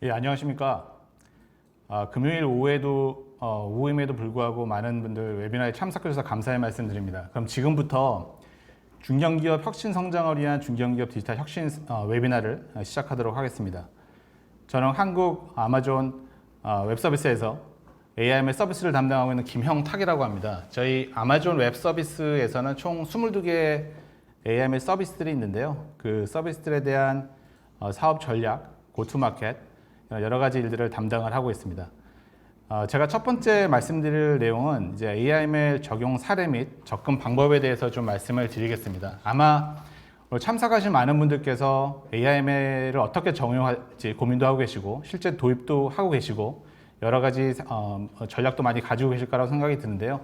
예, 안녕하십니까. 금요일 오후임에도 불구하고 많은 분들 웨비나에 참석해 주셔서 감사의 말씀드립니다. 그럼 지금부터 중견기업 혁신 성장을 위한 중견기업 디지털 혁신 웨비나를 시작하도록 하겠습니다. 저는 한국 아마존 웹서비스에서 AIML 서비스를 담당하고 있는 김형탁이라고 합니다. 저희 아마존 웹 서비스에서는 총 22개의 AIML 서비스들이 있는데요. 그 서비스들에 대한 사업 전략, 고투마켓, 여러 가지 일들을 담당을 하고 있습니다. 제가 첫 번째 말씀드릴 내용은 이제 AIML 적용 사례 및 접근 방법에 대해서 좀 말씀을 드리겠습니다. 아마 참석하신 많은 분들께서 AIML을 어떻게 적용할지 고민도 하고 계시고 실제 도입도 하고 계시고 여러 가지 전략도 많이 가지고 계실 거라고 생각이 드는데요.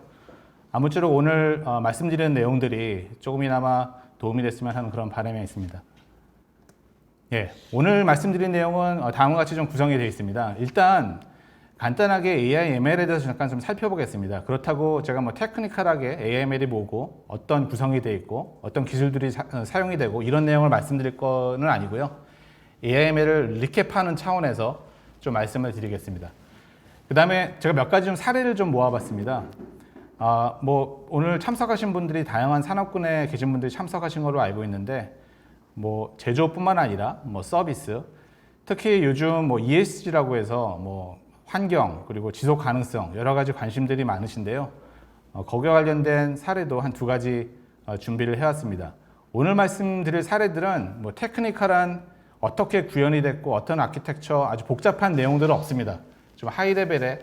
아무쪼록 오늘 말씀드리는 내용들이 조금이나마 도움이 됐으면 하는 그런 바람이 있습니다. 예, 오늘 말씀드린 내용은 다음과 같이 좀 구성이 되어 있습니다. 일단 간단하게 AIML에 대해서 잠깐 좀 살펴보겠습니다. 그렇다고 제가 뭐 테크니컬하게 AIML이 뭐고 어떤 구성이 되어 있고 어떤 기술들이 사용이 되고 이런 내용을 말씀드릴 거는 아니고요. AIML을 리캡하는 차원에서 좀 말씀을 드리겠습니다. 그 다음에 제가 몇 가지 좀 사례를 좀 모아봤습니다. 뭐 오늘 참석하신 분들이 다양한 산업군에 계신 분들이 참석하신 걸로 알고 있는데 뭐 제조뿐만 아니라 뭐 서비스, 특히 요즘 뭐 ESG라고 해서 뭐 환경 그리고 지속 가능성 여러 가지 관심들이 많으신데요. 거기와 관련된 사례도 한 두 가지 준비를 해왔습니다. 오늘 말씀드릴 사례들은 뭐 테크니컬한 어떻게 구현이 됐고 어떤 아키텍처 아주 복잡한 내용들은 없습니다. 좀 하이 레벨에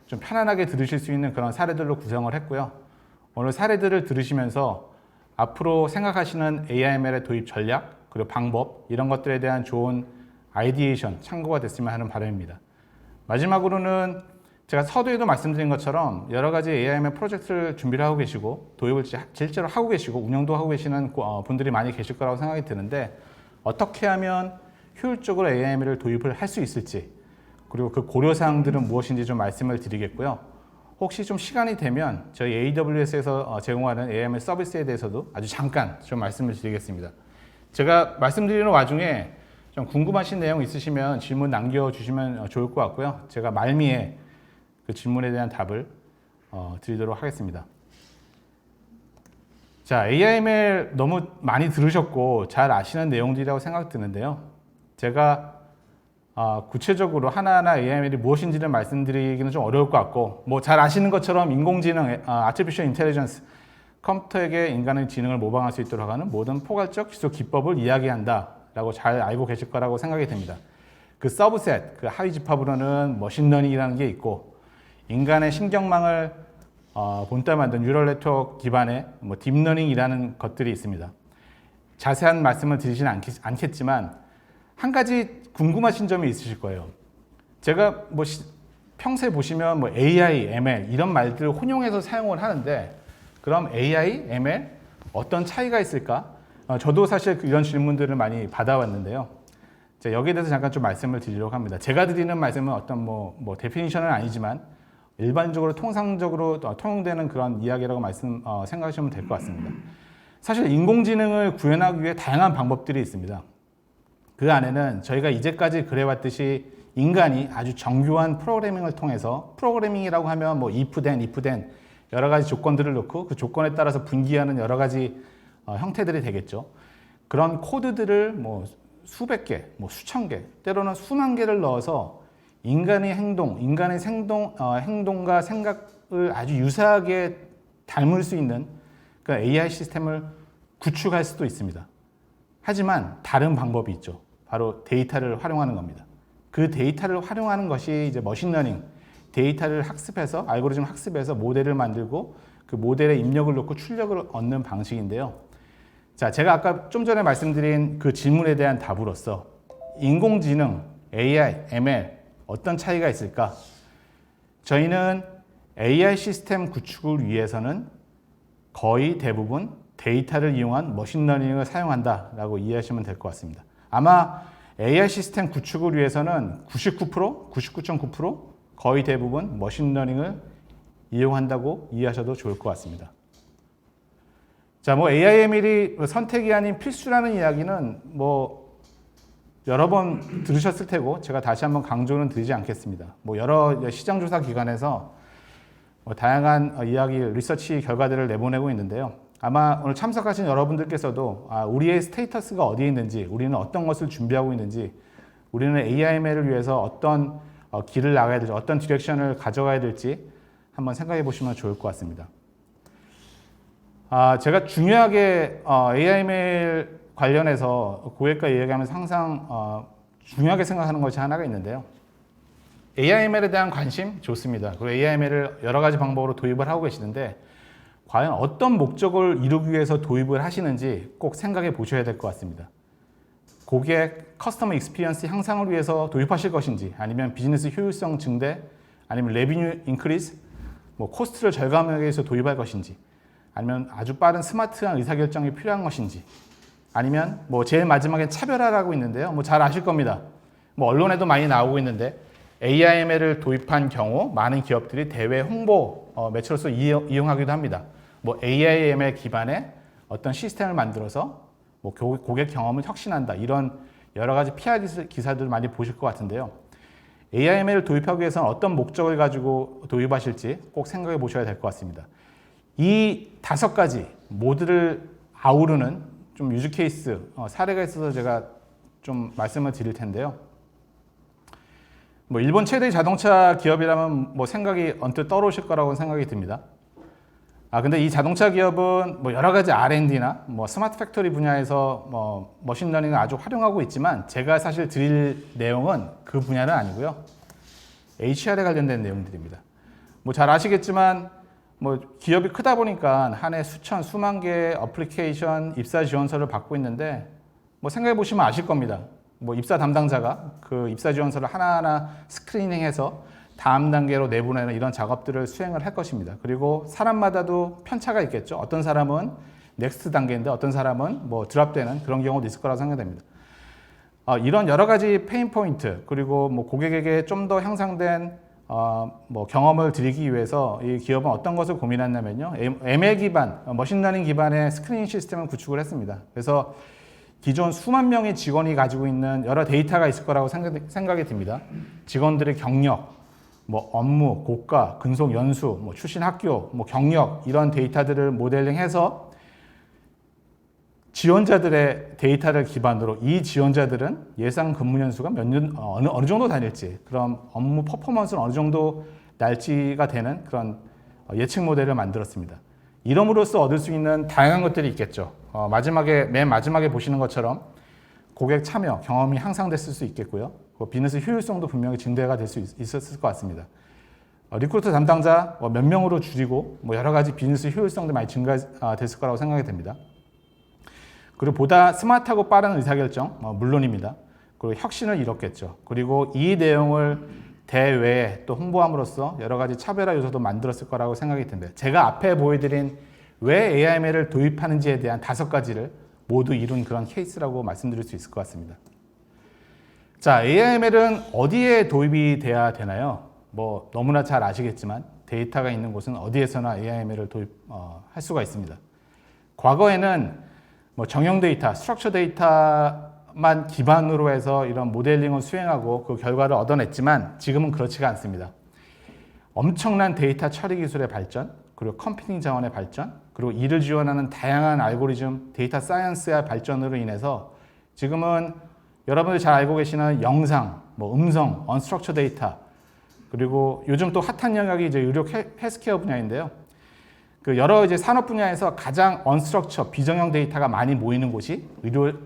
좀 편안하게 들으실 수 있는 그런 사례들로 구성을 했고요. 오늘 사례들을 들으시면서 앞으로 생각하시는 AIML의 도입 전략 그리고 방법 이런 것들에 대한 좋은 아이디에이션 참고가 됐으면 하는 바람입니다. 마지막으로는 제가 서두에도 말씀드린 것처럼 여러 가지 AIML 프로젝트를 준비를 하고 계시고 도입을 실제로 하고 계시고 운영도 하고 계시는 분들이 많이 계실 거라고 생각이 드는데 어떻게 하면 효율적으로 AIML을 도입을 할 수 있을지 그리고 그 고려사항들은 무엇인지 좀 말씀을 드리겠고요. 혹시 좀 시간이 되면 저희 AWS에서 제공하는 AIML 서비스에 대해서도 아주 잠깐 좀 말씀을 드리겠습니다. 제가 말씀드리는 와중에 좀 궁금하신 내용 있으시면 질문 남겨주시면 좋을 것 같고요. 제가 말미에 그 질문에 대한 답을 드리도록 하겠습니다. 자, AIML 너무 많이 들으셨고 잘 아시는 내용들이라고 생각드는데요. 제가 구체적으로 하나하나 AIML이 무엇인지를 말씀드리기는 좀 어려울 것 같고 뭐 잘 아시는 것처럼 인공지능, Artificial Intelligence, 컴퓨터에게 인간의 지능을 모방할 수 있도록 하는 모든 포괄적 기술 기법을 이야기한다 라고 잘 알고 계실 거라고 생각이 됩니다. 그 서브셋, 그 하위 집합으로는 머신러닝이라는 게 있고 인간의 신경망을 본따 만든 뉴럴 네트워크 기반의 뭐 딥러닝이라는 것들이 있습니다. 자세한 말씀을 드리지는 않겠지만 한 가지 궁금하신 점이 있으실 거예요. 제가 뭐 평소에 보시면 뭐 AI, ML 이런 말들을 혼용해서 사용을 하는데 그럼 AI, ML 어떤 차이가 있을까? 저도 사실 이런 질문들을 많이 받아왔는데요. 여기에 대해서 잠깐 좀 말씀을 드리려고 합니다. 제가 드리는 말씀은 어떤 뭐 데피니션은 아니지만 일반적으로 통상적으로 통용되는 그런 이야기라고 생각하시면 될 것 같습니다. 사실 인공지능을 구현하기 위해 다양한 방법들이 있습니다. 그 안에는 저희가 이제까지 그래왔듯이 인간이 아주 정교한 프로그래밍을 통해서 프로그래밍이라고 하면 뭐 if then 여러 가지 조건들을 놓고 그 조건에 따라서 분기하는 여러 가지 형태들이 되겠죠. 그런 코드들을 뭐 수백 개, 뭐 수천 개, 때로는 수만 개를 넣어서 인간의 행동과 생각을 아주 유사하게 닮을 수 있는 그 AI 시스템을 구축할 수도 있습니다. 하지만 다른 방법이 있죠. 바로 데이터를 활용하는 겁니다. 그 데이터를 활용하는 것이 이제 머신러닝, 데이터를 학습해서 알고리즘 학습해서 모델을 만들고 그 모델에 입력을 넣고 출력을 얻는 방식인데요. 자, 제가 아까 좀 전에 말씀드린 그 질문에 대한 답으로서 인공지능, AI, ML 어떤 차이가 있을까? 저희는 AI 시스템 구축을 위해서는 거의 대부분 데이터를 이용한 머신러닝을 사용한다라고 이해하시면 될 것 같습니다. 아마 AI 시스템 구축을 위해서는 99%, 99.9% 거의 대부분 머신러닝을 이용한다고 이해하셔도 좋을 것 같습니다. 자, 뭐 AIML이 선택이 아닌 필수라는 이야기는 뭐 여러 번 들으셨을 테고 제가 다시 한번 강조는 드리지 않겠습니다. 뭐 여러 시장조사 기관에서 뭐 다양한 이야기, 리서치 결과들을 내보내고 있는데요. 아마 오늘 참석하신 여러분들께서도 우리의 스테이터스가 어디에 있는지, 우리는 어떤 것을 준비하고 있는지, 우리는 AIML을 위해서 어떤 길을 나가야 될지, 어떤 디렉션을 가져가야 될지 한번 생각해 보시면 좋을 것 같습니다. 제가 중요하게 AIML 관련해서 고객과 이야기하면서 항상 중요하게 생각하는 것이 하나가 있는데요. AIML에 대한 관심 좋습니다. 그리고 AIML을 여러 가지 방법으로 도입을 하고 계시는데 과연 어떤 목적을 이루기 위해서 도입을 하시는지 꼭 생각해 보셔야 될 것 같습니다. 고객 커스터머 익스피리언스 향상을 위해서 도입하실 것인지, 아니면 비즈니스 효율성 증대, 아니면 레비뉴 인크리스, 뭐 코스트를 절감하기 위해서 도입할 것인지, 아니면 아주 빠른 스마트한 의사결정이 필요한 것인지, 아니면 뭐 제일 마지막에 차별화라고 있는데요. 뭐 잘 아실 겁니다. 뭐 언론에도 많이 나오고 있는데 AIML을 도입한 경우 많은 기업들이 대외 홍보 매체로서 이용하기도 합니다. 뭐 AIML 기반의 어떤 시스템을 만들어서 뭐 고객 경험을 혁신한다, 이런 여러 가지 PR 기사들을 많이 보실 것 같은데요. AIML을 도입하기 위해서는 어떤 목적을 가지고 도입하실지 꼭 생각해 보셔야 될 것 같습니다. 이 5가지 모두를 아우르는 좀 유즈 케이스 사례가 있어서 제가 좀 말씀을 드릴 텐데요. 뭐 일본 최대 자동차 기업이라면 뭐 생각이 언뜻 떠오르실 거라고 생각이 듭니다. 근데 이 자동차 기업은 뭐 여러 가지 R&D나 뭐 스마트 팩토리 분야에서 뭐 머신러닝을 아주 활용하고 있지만 제가 사실 드릴 내용은 그 분야는 아니고요. HR에 관련된 내용들입니다. 뭐 잘 아시겠지만 뭐 기업이 크다 보니까 한 해 수천, 수만 개의 어플리케이션 입사 지원서를 받고 있는데 뭐 생각해 보시면 아실 겁니다. 뭐 입사 담당자가 그 입사 지원서를 하나하나 스크리닝해서 다음 단계로 내보내는 이런 작업들을 수행을 할 것입니다. 그리고 사람마다도 편차가 있겠죠. 어떤 사람은 넥스트 단계인데 어떤 사람은 뭐 드랍되는 그런 경우도 있을 거라고 생각됩니다. 이런 여러 가지 페인 포인트, 그리고 뭐 고객에게 좀 더 향상된 뭐 경험을 드리기 위해서 이 기업은 어떤 것을 고민했냐면요. ML 기반, 머신러닝 기반의 스크리닝 시스템을 구축을 했습니다. 그래서 기존 수만 명의 직원이 가지고 있는 여러 데이터가 있을 거라고 생각이 듭니다. 직원들의 경력, 뭐 업무, 고가, 근속 연수, 뭐 출신 학교, 뭐 경력, 이런 데이터들을 모델링해서 지원자들의 데이터를 기반으로 이 지원자들은 예상 근무 연수가 몇 년, 어느 정도 다닐지, 그럼 업무 퍼포먼스는 어느 정도 날지가 되는 그런 예측 모델을 만들었습니다. 이름으로써 얻을 수 있는 다양한 것들이 있겠죠. 맨 마지막에 보시는 것처럼 고객 참여, 경험이 향상됐을 수 있겠고요. 비즈니스 효율성도 분명히 증대가 될 수 있었을 것 같습니다. 리크루터 담당자 몇 명으로 줄이고 뭐 여러 가지 비즈니스 효율성도 많이 증가됐을 거라고 생각이 됩니다. 그리고 보다 스마트하고 빠른 의사결정, 물론입니다. 그리고 혁신을 이뤘겠죠. 그리고 이 내용을 대외에 또 홍보함으로써 여러 가지 차별화 요소도 만들었을 거라고 생각이 듭니다. 제가 앞에 보여드린 왜 AIML을 도입하는지에 대한 5가지를 모두 이룬 그런 케이스라고 말씀드릴 수 있을 것 같습니다. 자, AIML은 어디에 도입이 돼야 되나요? 뭐 너무나 잘 아시겠지만 데이터가 있는 곳은 어디에서나 AIML을 도입할 수가 있습니다. 과거에는 뭐 정형 데이터, 스트럭처 데이터만 기반으로 해서 이런 모델링을 수행하고 그 결과를 얻어냈지만 지금은 그렇지가 않습니다. 엄청난 데이터 처리 기술의 발전, 그리고 컴퓨팅 자원의 발전, 그리고 이를 지원하는 다양한 알고리즘, 데이터 사이언스의 발전으로 인해서 지금은 여러분들이 잘 알고 계시는 영상, 뭐 음성, 언스트럭처 데이터, 그리고 요즘 또 핫한 영역이 이제 의료 헬스케어 분야인데요. 그 여러 이제 산업 분야에서 가장 언스트럭처, 비정형 데이터가 많이 모이는 곳이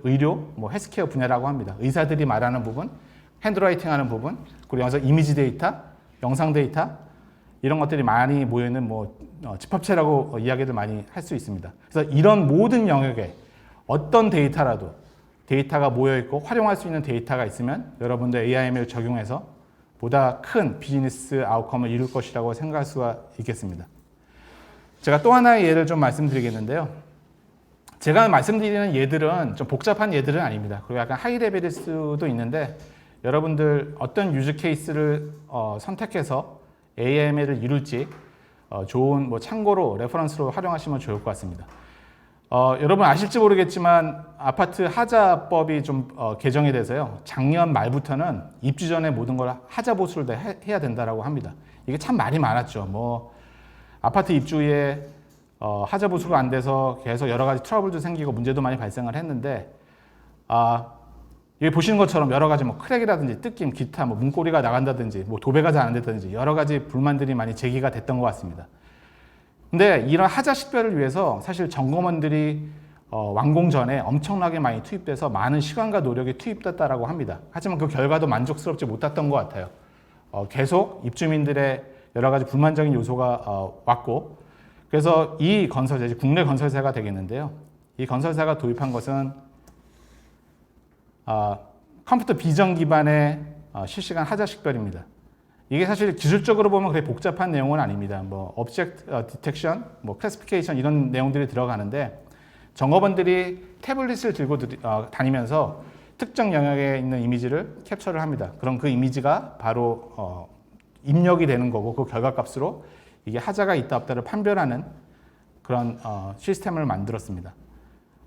의료, 뭐 헬스케어 분야라고 합니다. 의사들이 말하는 부분, 핸드라이팅 하는 부분, 그리고 여기서 이미지 데이터, 영상 데이터, 이런 것들이 많이 모여있는 뭐 집합체라고 이야기를 많이 할 수 있습니다. 그래서 이런 모든 영역에 어떤 데이터라도 데이터가 모여있고 활용할 수 있는 데이터가 있으면 여러분들 AIML 적용해서 보다 큰 비즈니스 아웃컴을 이룰 것이라고 생각할 수가 있겠습니다. 제가 또 하나의 예를 좀 말씀드리겠는데요. 제가 말씀드리는 예들은 좀 복잡한 예들은 아닙니다. 그리고 약간 하이 레벨일 수도 있는데 여러분들 어떤 유즈 케이스를 선택해서 AIML을 이룰지 좋은 뭐 참고로 레퍼런스로 활용하시면 좋을 것 같습니다. 여러분 아실지 모르겠지만 아파트 하자법이 좀 개정이 돼서요. 작년 말부터는 입주 전에 모든 걸 하자 보수를 다 해야 된다라고 합니다. 이게 참 말이 많았죠. 뭐 아파트 입주에 하자 보수가 안 돼서 계속 여러 가지 트러블도 생기고 문제도 많이 발생을 했는데 여기 보시는 것처럼 여러 가지 뭐 크랙이라든지 뜯김, 기타 뭐 문고리가 나간다든지 뭐 도배가 잘 안 됐다든지 여러 가지 불만들이 많이 제기가 됐던 것 같습니다. 근데 이런 하자 식별을 위해서 사실 점검원들이 완공 전에 엄청나게 많이 투입돼서 많은 시간과 노력이 투입됐다라고 합니다. 하지만 그 결과도 만족스럽지 못했던 것 같아요. 계속 입주민들의 여러 가지 불만적인 요소가 왔고, 그래서 이 건설사, 국내 건설사가 되겠는데요. 이 건설사가 도입한 것은 컴퓨터 비전 기반의 실시간 하자 식별입니다. 이게 사실 기술적으로 보면 그렇게 복잡한 내용은 아닙니다. 뭐 object detection, 뭐 classification 이런 내용들이 들어가는데 점검원들이 태블릿을 들고 다니면서 특정 영역에 있는 이미지를 캡처를 합니다. 그럼 그 이미지가 바로 입력이 되는 거고 그 결과값으로 이게 하자가 있다 없다를 판별하는 그런 시스템을 만들었습니다.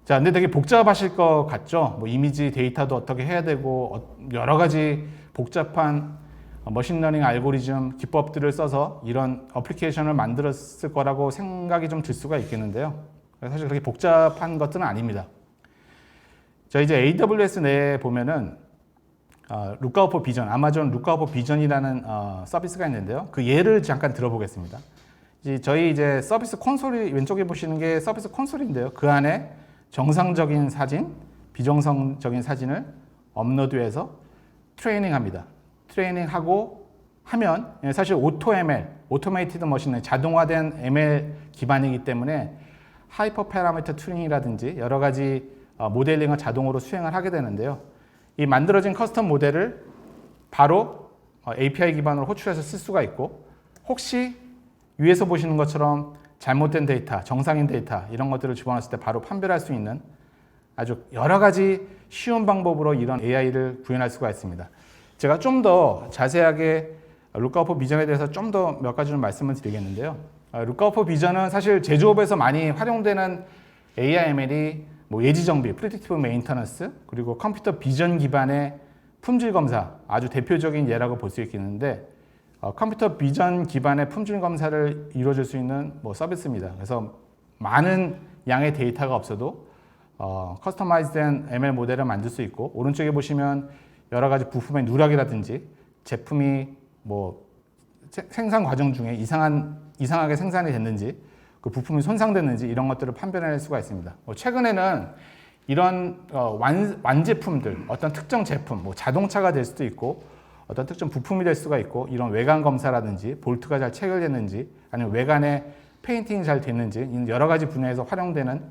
자, 근데 되게 복잡하실 것 같죠? 뭐 이미지 데이터도 어떻게 해야 되고 여러 가지 복잡한 머신러닝 알고리즘 기법들을 써서 이런 어플리케이션을 만들었을 거라고 생각이 좀 들 수가 있겠는데요. 사실 그렇게 복잡한 것들은 아닙니다. 자, 이제 AWS 내에 보면은 Lookout for Vision, 아마존 Lookout for Vision이라는 서비스가 있는데요. 그 예를 잠깐 들어보겠습니다. 저희 이제 서비스 콘솔이 왼쪽에 보시는 게 서비스 콘솔인데요. 그 안에 정상적인 사진, 비정상적인 사진을 업로드해서 트레이닝합니다. 트레이닝하고 하면 사실 오토ML, 오토메이티드 머신러닝, 자동화된 ML 기반이기 때문에 하이퍼 파라미터 튜닝이라든지 여러 가지 모델링을 자동으로 수행을 하게 되는데요. 이 만들어진 커스텀 모델을 바로 API 기반으로 호출해서 쓸 수가 있고, 혹시 위에서 보시는 것처럼 잘못된 데이터, 정상인 데이터 이런 것들을 집어넣었을 때 바로 판별할 수 있는 아주 여러 가지 쉬운 방법으로 이런 AI를 구현할 수가 있습니다. 제가 좀 더 자세하게 Lookout for Vision에 대해서 좀 더 몇 가지 좀 말씀을 드리겠는데요. Lookout for Vision은 사실 제조업에서 많이 활용되는 AI ML이 뭐 예지 정비, Predictive Maintenance, 그리고 컴퓨터 비전 기반의 품질 검사, 아주 대표적인 예라고 볼 수 있겠는데, 컴퓨터 비전 기반의 품질 검사를 이루어줄 수 있는 뭐 서비스입니다. 그래서 많은 양의 데이터가 없어도 커스터마이즈된 ML 모델을 만들 수 있고, 오른쪽에 보시면 여러 가지 부품의 누락이라든지 제품이 뭐 생산 과정 중에 이상하게 생산이 됐는지, 그 부품이 손상됐는지 이런 것들을 판별해낼 수가 있습니다. 최근에는 이런 완제품들, 어떤 특정 제품, 뭐 자동차가 될 수도 있고 어떤 특정 부품이 될 수가 있고, 이런 외관 검사라든지 볼트가 잘 체결됐는지 아니면 외관에 페인팅이 잘 됐는지 여러 가지 분야에서 활용되는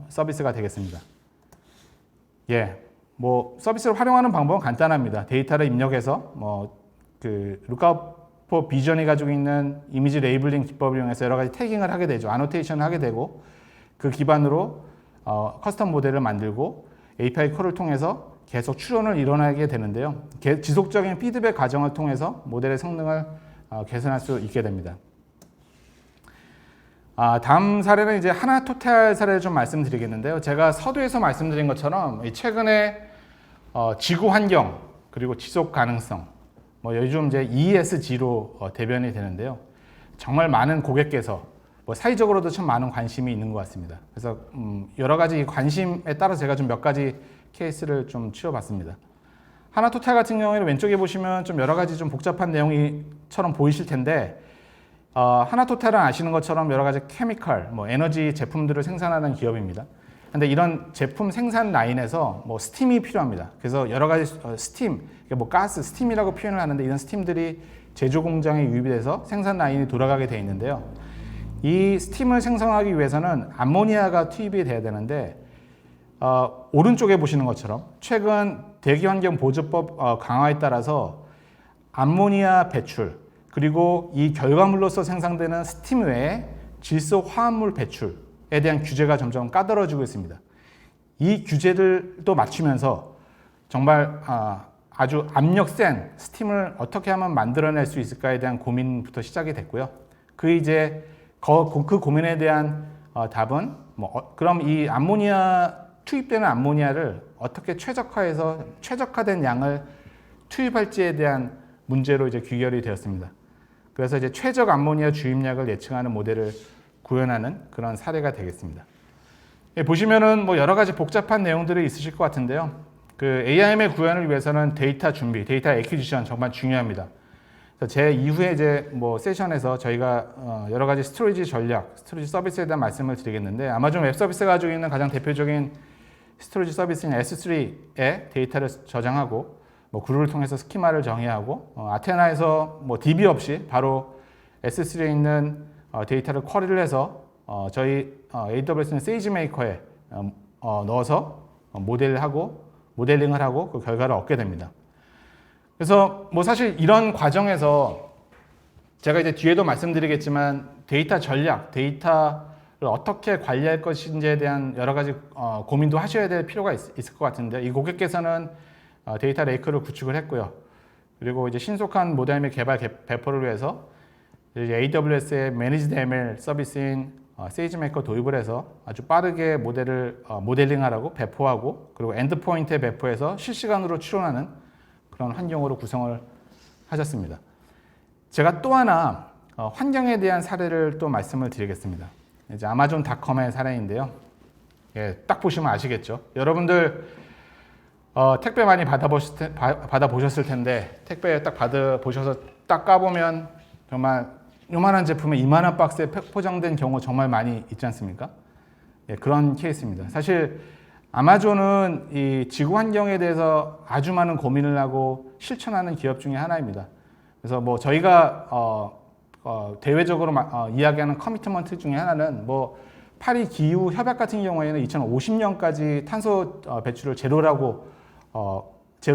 서비스가 되겠습니다. 예, 뭐 서비스를 활용하는 방법은 간단합니다. 데이터를 입력해서 그 Lookout for Vision이 가지고 있는 이미지 레이블링 기법을 이용해서 여러 가지 태깅을 하게 되죠. 아노테이션을 하게 되고, 그 기반으로 커스텀 모델을 만들고 API 콜을 통해서 계속 추론을 일어나게 되는데요. 지속적인 피드백 과정을 통해서 모델의 성능을 개선할 수 있게 됩니다. 다음 사례는 이제 하나토탈 사례를 좀 말씀드리겠는데요. 제가 서두에서 말씀드린 것처럼 최근에 지구 환경 그리고 지속 가능성, 뭐 요즘 이제 ESG로 대변이 되는데요. 정말 많은 고객께서 뭐 사회적으로도 참 많은 관심이 있는 것 같습니다. 그래서 여러 가지 관심에 따라서 제가 좀 몇 가지 케이스를 좀 치워봤습니다. 하나토탈 같은 경우에는 왼쪽에 보시면 좀 여러 가지 좀 복잡한 내용이처럼 보이실 텐데, 하나토탈은 아시는 것처럼 여러 가지 케미컬, 뭐 에너지 제품들을 생산하는 기업입니다. 근데 이런 제품 생산 라인에서 뭐 스팀이 필요합니다. 그래서 여러 가지 스팀, 뭐 가스, 스팀이라고 표현을 하는데, 이런 스팀들이 제조 공장에 유입이 돼서 생산 라인이 돌아가게 되어 있는데요. 이 스팀을 생성하기 위해서는 암모니아가 투입이 돼야 되는데, 오른쪽에 보시는 것처럼 최근 대기환경보조법 강화에 따라서 암모니아 배출, 그리고 이 결과물로서 생산되는 스팀 외에 질소 화합물 배출에 대한 규제가 점점 까다로워지고 있습니다. 이 규제들도 맞추면서 정말 아주 압력 센 스팀을 어떻게 하면 만들어낼 수 있을까에 대한 고민부터 시작이 됐고요. 그 고민에 대한 답은 그럼 이 투입되는 암모니아를 어떻게 최적화해서 최적화된 양을 투입할지에 대한 문제로 이제 귀결이 되었습니다. 그래서 이제 최적 암모니아 주입량을 예측하는 모델을 구현하는 그런 사례가 되겠습니다. 보시면은 여러 가지 복잡한 내용들이 있으실 것 같은데요. 그 AIML 구현을 위해서는 데이터 준비, 데이터 애퀴지션 정말 중요합니다. 그래서 제 이후에 이제 세션에서 저희가 여러 가지 스토리지 전략, 스토리지 서비스에 대한 말씀을 드리겠는데, 아마존 웹 서비스가 가지고 있는 가장 대표적인 스토리지 서비스인 S3에 데이터를 저장하고 그룹을 통해서 스키마를 정의하고 아테나에서 DB 없이 바로 S3에 있는 데이터를 쿼리를 해서 저희 AWS는 세이지메이커에 넣어서 모델링을 하고 그 결과를 얻게 됩니다. 그래서 사실 이런 과정에서 제가 이제 뒤에도 말씀드리겠지만 데이터 전략, 데이터를 어떻게 관리할 것인지에 대한 여러 가지 고민도 하셔야 될 필요가 있을 것 같은데, 이 고객께서는 데이터 레이크를 구축을 했고요. 그리고 이제 신속한 모델 및 개발 배포를 위해서 AWS의 Managed ML 서비스인 세이지메이커 도입을 해서 아주 빠르게 모델링하라고 배포하고, 그리고 엔드포인트에 배포해서 실시간으로 추론하는 그런 환경으로 구성을 하셨습니다. 제가 또 하나 환경에 대한 사례를 또 말씀을 드리겠습니다. 이제 아마존닷컴의 사례인데요. 딱 보시면 아시겠죠. 여러분들 택배 많이 받아보셨을 텐데, 택배 딱 받아보셔서 딱 까보면 정말 요만한 제품에 이만한 박스에 포장된 경우 정말 많이 있지 않습니까? 그런 케이스입니다. 사실 아마존은 이 지구 환경에 대해서 아주 많은 고민을 하고 실천하는 기업 중에 하나입니다. 그래서 저희가 대외적으로 이야기하는 커미트먼트 중에 하나는 파리 기후 협약 같은 경우에는 2050년까지 탄소 배출을 제로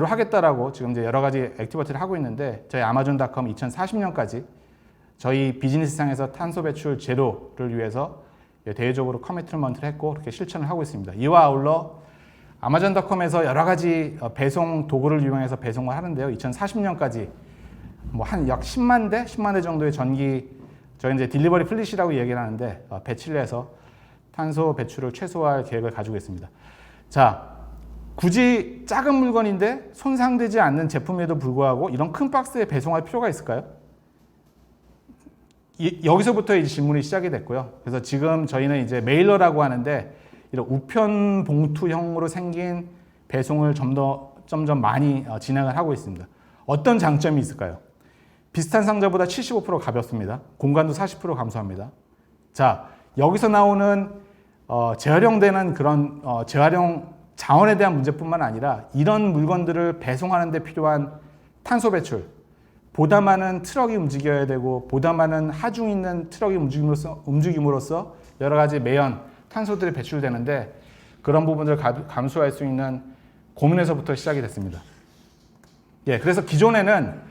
하겠다라고 지금 이제 여러 가지 액티비티를 하고 있는데, 저희 아마존닷컴 2040년까지 저희 비즈니스상에서 탄소 배출 제로를 위해서 대외적으로 커미트먼트를 했고 그렇게 실천을 하고 있습니다. 이와 아울러 아마존닷컴에서 여러 가지 배송 도구를 이용해서 배송을 하는데요. 2040년까지 한 약 10만 대 정도의 저희 이제 딜리버리 플릿이라고 얘기를 하는데 배치를 해서 탄소 배출을 최소화할 계획을 가지고 있습니다. 자, 굳이 작은 물건인데 손상되지 않는 제품에도 불구하고 이런 큰 박스에 배송할 필요가 있을까요? 여기서부터 이제 질문이 시작이 됐고요. 그래서 지금 저희는 이제 메일러라고 하는데 이런 우편 봉투형으로 생긴 배송을 점점 많이 진행을 하고 있습니다. 어떤 장점이 있을까요? 비슷한 상자보다 75% 가볍습니다. 공간도 40% 감소합니다. 자, 여기서 나오는 재활용되는 그런 재활용 자원에 대한 문제뿐만 아니라 이런 물건들을 배송하는 데 필요한 탄소 배출, 보다 많은 트럭이 움직여야 되고 보다 많은 하중 있는 트럭이 움직임으로써 여러 가지 매연, 탄소들이 배출되는데 그런 부분들을 감수할 수 있는 고민에서부터 시작이 됐습니다. 그래서 기존에는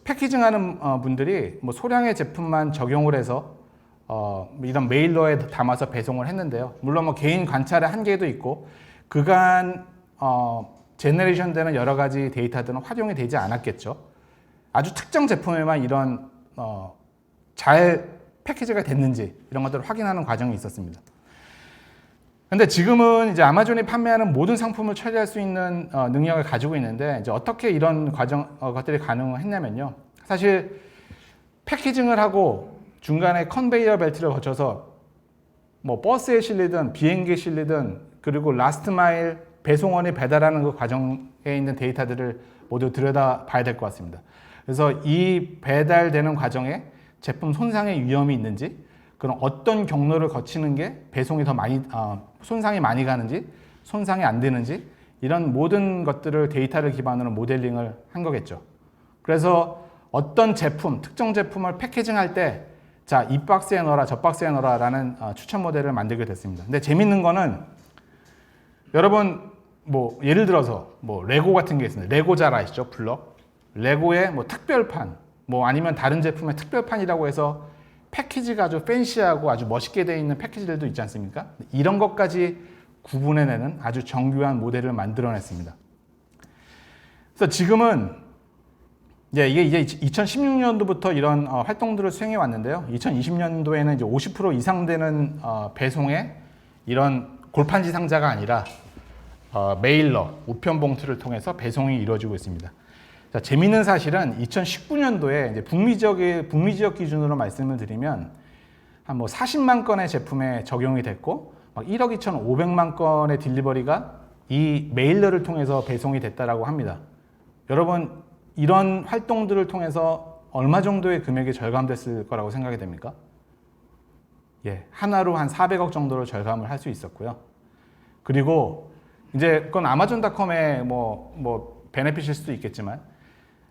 패키징하는 분들이 소량의 제품만 적용을 해서 이런 메일러에 담아서 배송을 했는데요. 물론 개인 관찰의 한계도 있고 그간 제너레이션 되는 여러 가지 데이터들은 활용이 되지 않았겠죠. 아주 특정 제품에만 이런 잘 패키지가 됐는지 이런 것들을 확인하는 과정이 있었습니다. 근데 지금은 이제 아마존이 판매하는 모든 상품을 처리할 수 있는 능력을 가지고 있는데, 이제 어떻게 이런 것들이 가능했냐면요. 사실 패키징을 하고 중간에 컨베이어 벨트를 거쳐서 버스에 실리든 비행기에 실리든 그리고 라스트 마일 배송원이 배달하는 그 과정에 있는 데이터들을 모두 들여다 봐야 될 것 같습니다. 그래서 이 배달되는 과정에 제품 손상의 위험이 있는지, 그럼 어떤 경로를 거치는 게 배송이 더 많이 손상이 많이 가는지, 손상이 안 되는지, 이런 모든 것들을 데이터를 기반으로 모델링을 한 거겠죠. 그래서 어떤 제품, 특정 제품을 패키징할 때, 자, 이 박스에 넣어라, 저 박스에 넣어라 라는 추천 모델을 만들게 됐습니다. 근데 재밌는 거는 여러분 예를 들어서 레고 같은 게 있습니다. 레고 잘 아시죠? 블럭. 레고의 특별판, 아니면 다른 제품의 특별판이라고 해서 패키지가 아주 팬시하고 아주 멋있게 되어 있는 패키지들도 있지 않습니까? 이런 것까지 구분해내는 아주 정교한 모델을 만들어냈습니다. 그래서 지금은 예, 이게 이제 2016년도부터 이런 활동들을 수행해 왔는데요. 2020년도에는 이제 50% 이상 되는 배송에 이런 골판지 상자가 아니라 메일러, 우편 봉투를 통해서 배송이 이루어지고 있습니다. 자, 재미있는 사실은 2019년도에 이제 북미 지역 기준으로 말씀을 드리면 한 뭐 40만 건의 제품에 적용이 됐고 막 1억 2,500만 건의 딜리버리가 이 메일러를 통해서 배송이 됐다라고 합니다. 여러분, 이런 활동들을 통해서 얼마 정도의 금액이 절감됐을 거라고 생각이 됩니까? 예, 하나로 한 400억 정도로 절감을 할 수 있었고요. 그리고 이제 그건 아마존닷컴의 뭐 베네핏일 수도 있겠지만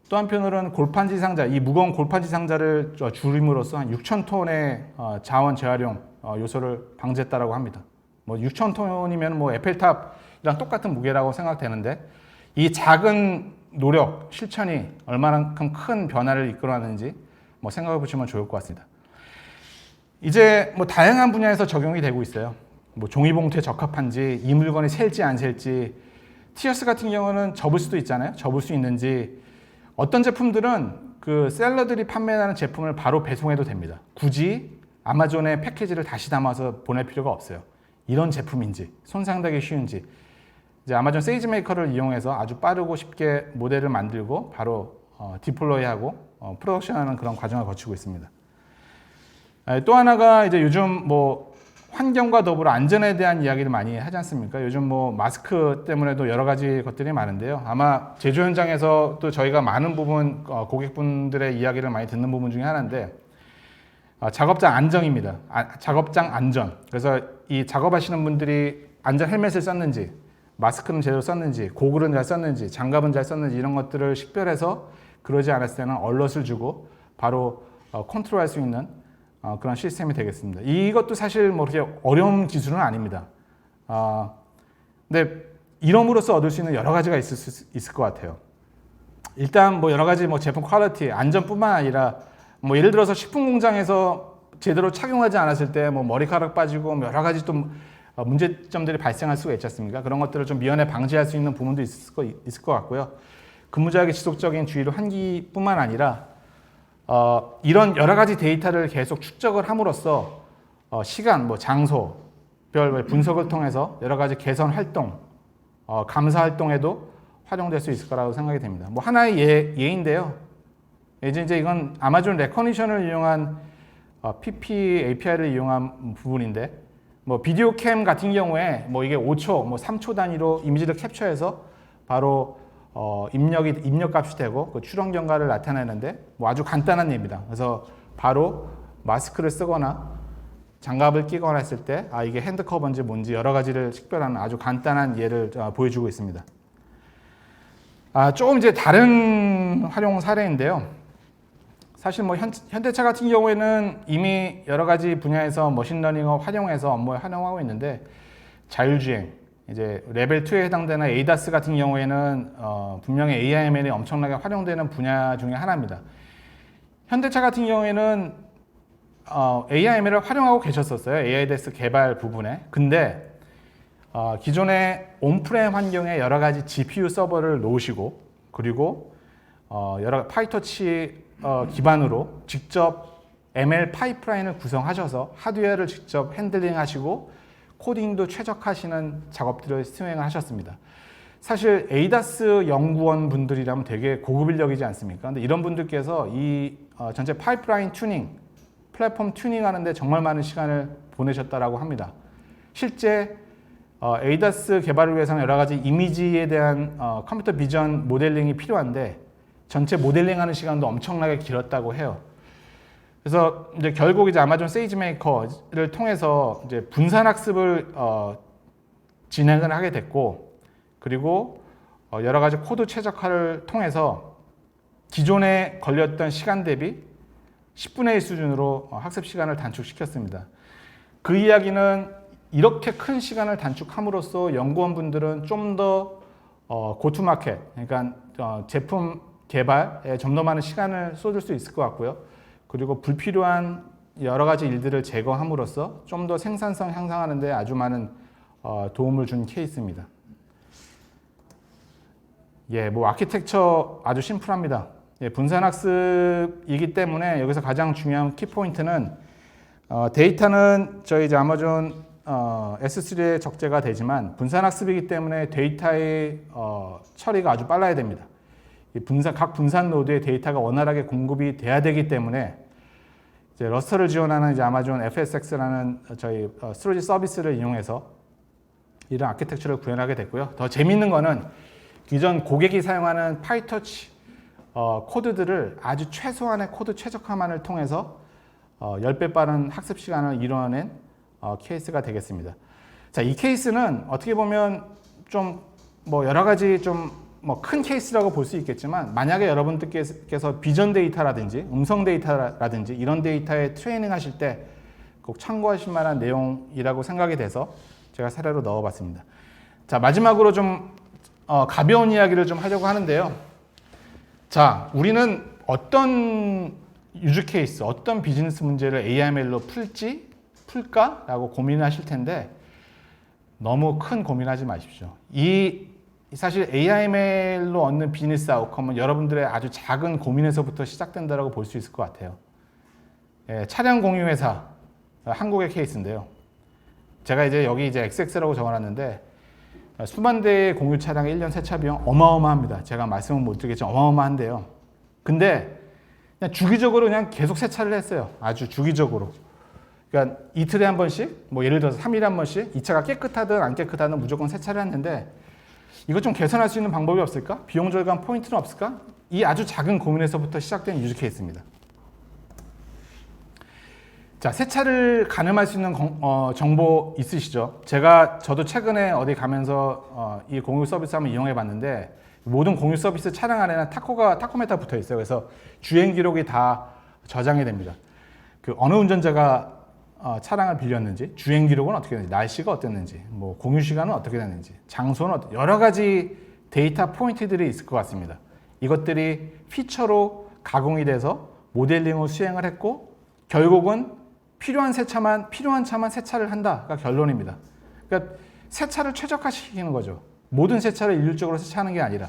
또 한편으로는 골판지 상자, 이 무거운 골판지 상자를 줄임으로써 한 6,000톤의 자원 재활용 요소를 방지했다라고 합니다. 뭐 6,000톤이면 뭐 에펠탑이랑 똑같은 무게라고 생각되는데 이 작은 노력, 실천이 얼마만큼 큰 변화를 이끌어내는지 뭐 생각해 보시면 좋을 것 같습니다. 이제 뭐 다양한 분야에서 적용이 되고 있어요. 뭐 종이봉투에 적합한지, 이 물건이 셀지 안 셀지, 티어스 같은 경우는 접을 수도 있잖아요. 접을 수 있는지, 어떤 제품들은 그 셀러들이 판매하는 제품을 바로 배송해도 됩니다. 굳이 아마존에 패키지를 다시 담아서 보낼 필요가 없어요. 이런 제품인지, 손상되기 쉬운지, 이제 아마존 세이지메이커를 이용해서 아주 빠르고 쉽게 모델을 만들고 바로 디플로이하고 프로덕션하는 그런 과정을 거치고 있습니다. 또 하나가 이제 요즘 뭐 환경과 더불어 안전에 대한 이야기를 많이 하지 않습니까? 요즘 뭐 마스크 때문에도 여러 가지 것들이 많은데요. 아마 제조 현장에서 또 저희가 많은 부분 고객분들의 이야기를 많이 듣는 부분 중에 하나인데 작업장 안정입니다. 작업장 안전. 그래서 이 작업하시는 분들이 안전 헬멧을 썼는지, 마스크는 제대로 썼는지, 고글은 잘 썼는지, 장갑은 잘 썼는지 이런 것들을 식별해서 그러지 않았을 때는 얼럿을 주고 바로 컨트롤할 수 있는 그런 시스템이 되겠습니다. 이것도 사실 뭐 그렇게 어려운 기술은 아닙니다. 근데 이럼으로써 얻을 수 있는 여러 가지가 있을 것 같아요. 일단 뭐 여러 가지 뭐 제품 퀄리티, 안전뿐만 아니라 뭐 예를 들어서 식품 공장에서 제대로 착용하지 않았을 때 뭐 머리카락 빠지고 뭐 여러 가지 또 문제점들이 발생할 수가 있지 않습니까? 그런 것들을 좀 미연에 방지할 수 있는 부분도 있을 것 같고요. 근무자에게 지속적인 주의를 환기뿐만 아니라 이런 여러 가지 데이터를 계속 축적을 함으로써 시간, 뭐 장소별 분석을 통해서 여러 가지 개선 활동, 감사 활동에도 활용될 수 있을 거라고 생각이 됩니다. 뭐 하나의 예인데요. 이제 이건 아마존 레커니션을 이용한 PP API를 이용한 부분인데, 뭐 비디오 캠 같은 경우에 뭐 이게 5초, 뭐 3초 단위로 이미지를 캡처해서 바로 입력값이 되고 그 출원 경과를 나타내는데 뭐 아주 간단한 예입니다. 그래서 바로 마스크를 쓰거나 장갑을 끼거나 했을 때 이게 핸드 커버인지 뭔지 여러 가지를 식별하는 아주 간단한 예를 보여주고 있습니다. 조금 이제 다른 활용 사례인데요. 사실 뭐 현대차 같은 경우에는 이미 여러 가지 분야에서 머신러닝을 활용해서 업무에 활용하고 있는데, 자율주행, 이제 레벨 2에 해당되는 ADAS 같은 경우에는 분명히 AIML이 엄청나게 활용되는 분야 중에 하나입니다. 현대차 같은 경우에는 AIML을 활용하고 계셨었어요. AIDAS 개발 부분에. 근데 기존의 온프렘 환경에 여러 가지 GPU 서버를 놓으시고, 그리고 여러 파이터치 기반으로 직접 ML 파이프라인을 구성하셔서 하드웨어를 직접 핸들링 하시고 코딩도 최적화하시는 작업들을 수행을 하셨습니다. 사실 ADAS 연구원 분들이라면 되게 고급 인력이지 않습니까? 근데 이런 분들께서 이 전체 파이프라인 튜닝, 플랫폼 튜닝 하는데 정말 많은 시간을 보내셨다라고 합니다. 실제 ADAS 개발을 위해서는 여러 가지 이미지에 대한 컴퓨터 비전 모델링이 필요한데 전체 모델링하는 시간도 엄청나게 길었다고 해요. 그래서 이제 결국 이제 아마존 세이지메이커를 통해서 이제 분산 학습을 진행을 하게 됐고, 그리고 여러 가지 코드 최적화를 통해서 기존에 걸렸던 시간 대비 10분의 1 수준으로 학습 시간을 단축시켰습니다. 그 이야기는 이렇게 큰 시간을 단축함으로써 연구원분들은 좀 더 고투마켓, 그러니까 제품 개발에 좀 더 많은 시간을 쏟을 수 있을 것 같고요. 그리고 불필요한 여러 가지 일들을 제거함으로써 좀 더 생산성 향상하는 데 아주 많은 도움을 준 케이스입니다. 예, 뭐 아키텍처 아주 심플합니다. 분산학습이기 때문에 여기서 가장 중요한 키포인트는 데이터는 저희 이제 아마존 S3에 적재가 되지만 분산학습이기 때문에 데이터의 처리가 아주 빨라야 됩니다. 각 분산 노드의 데이터가 원활하게 공급이 돼야 되기 때문에 이제 러스터를 지원하는 이제 아마존 FSx라는 저희 스토리지 서비스를 이용해서 이런 아키텍처를 구현하게 됐고요. 더 재밌는 거는 기존 고객이 사용하는 파이터치 코드들을 아주 최소한의 코드 최적화만을 통해서 10배 빠른 학습 시간을 이뤄낸 케이스가 되겠습니다. 자, 이 케이스는 어떻게 보면 좀 뭐 여러 가지 좀 뭐 큰 케이스라고 볼 수 있겠지만 만약에 여러분들께서 비전 데이터라든지 음성 데이터라든지 이런 데이터에 트레이닝 하실 때 꼭 참고하실 만한 내용이라고 생각이 돼서 제가 사례로 넣어봤습니다. 자, 마지막으로 좀 가벼운 이야기를 좀 하려고 하는데요. 자, 우리는 어떤 유즈 케이스, 어떤 비즈니스 문제를 AIML로 풀까라고 고민하실 텐데 너무 큰 고민하지 마십시오. 사실 AIML로 얻는 비즈니스 아웃컴은 여러분들의 아주 작은 고민에서부터 시작된다고 볼 수 있을 것 같아요. 차량 공유회사, 한국의 케이스인데요. 제가 이제 여기 이제 XX라고 적어놨는데 수만 대의 공유 차량의 1년 세차 비용 어마어마합니다. 제가 말씀은 못 드리겠지만 어마어마한데요. 근데 그냥 주기적으로 그냥 계속 세차를 했어요. 아주 주기적으로. 그러니까 이틀에 한 번씩, 뭐 예를 들어서 3일에 한 번씩 이 차가 깨끗하든 안 깨끗하든 무조건 세차를 했는데 이거 좀 개선할 수 있는 방법이 없을까? 비용 절감 포인트는 없을까? 이 아주 작은 고민에서부터 시작된 유즈 케이스입니다. 자, 세차를 가늠할 수 있는 정보 있으시죠? 저도 최근에 어디 가면서 이 공유 서비스 한번 이용해 봤는데 모든 공유 서비스 차량 안에는 타코메타 붙어 있어요. 그래서 주행 기록이 다 저장이 됩니다. 어느 운전자가 차량을 빌렸는지, 주행 기록은 어떻게 됐는지, 날씨가 어땠는지, 뭐 공유 시간은 어떻게 됐는지, 장소는 여러 가지 데이터 포인트들이 있을 것 같습니다. 이것들이 피처로 가공이 돼서 모델링을 수행을 했고 결국은 필요한 차만 세차를 한다가 결론입니다. 그러니까 세차를 최적화시키는 거죠. 모든 세차를 일률적으로 세차하는 게 아니라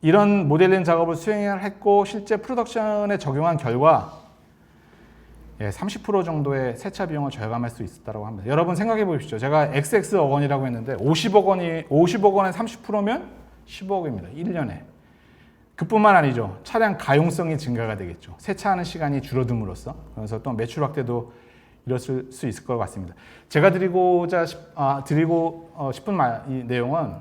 이런 모델링 작업을 수행을 했고 실제 프로덕션에 적용한 결과 30% 정도의 세차 비용을 절감할 수 있었다고 합니다. 여러분 생각해 보십시오. 제가 XX억 원이라고 했는데 50억 원에 30%면 10억입니다. 1년에. 그뿐만 아니죠. 차량 가용성이 증가가 되겠죠. 세차하는 시간이 줄어듦으로써. 그래서 또 매출 확대도 이뤘을 수 있을 것 같습니다. 제가 드리고 싶은 이 내용은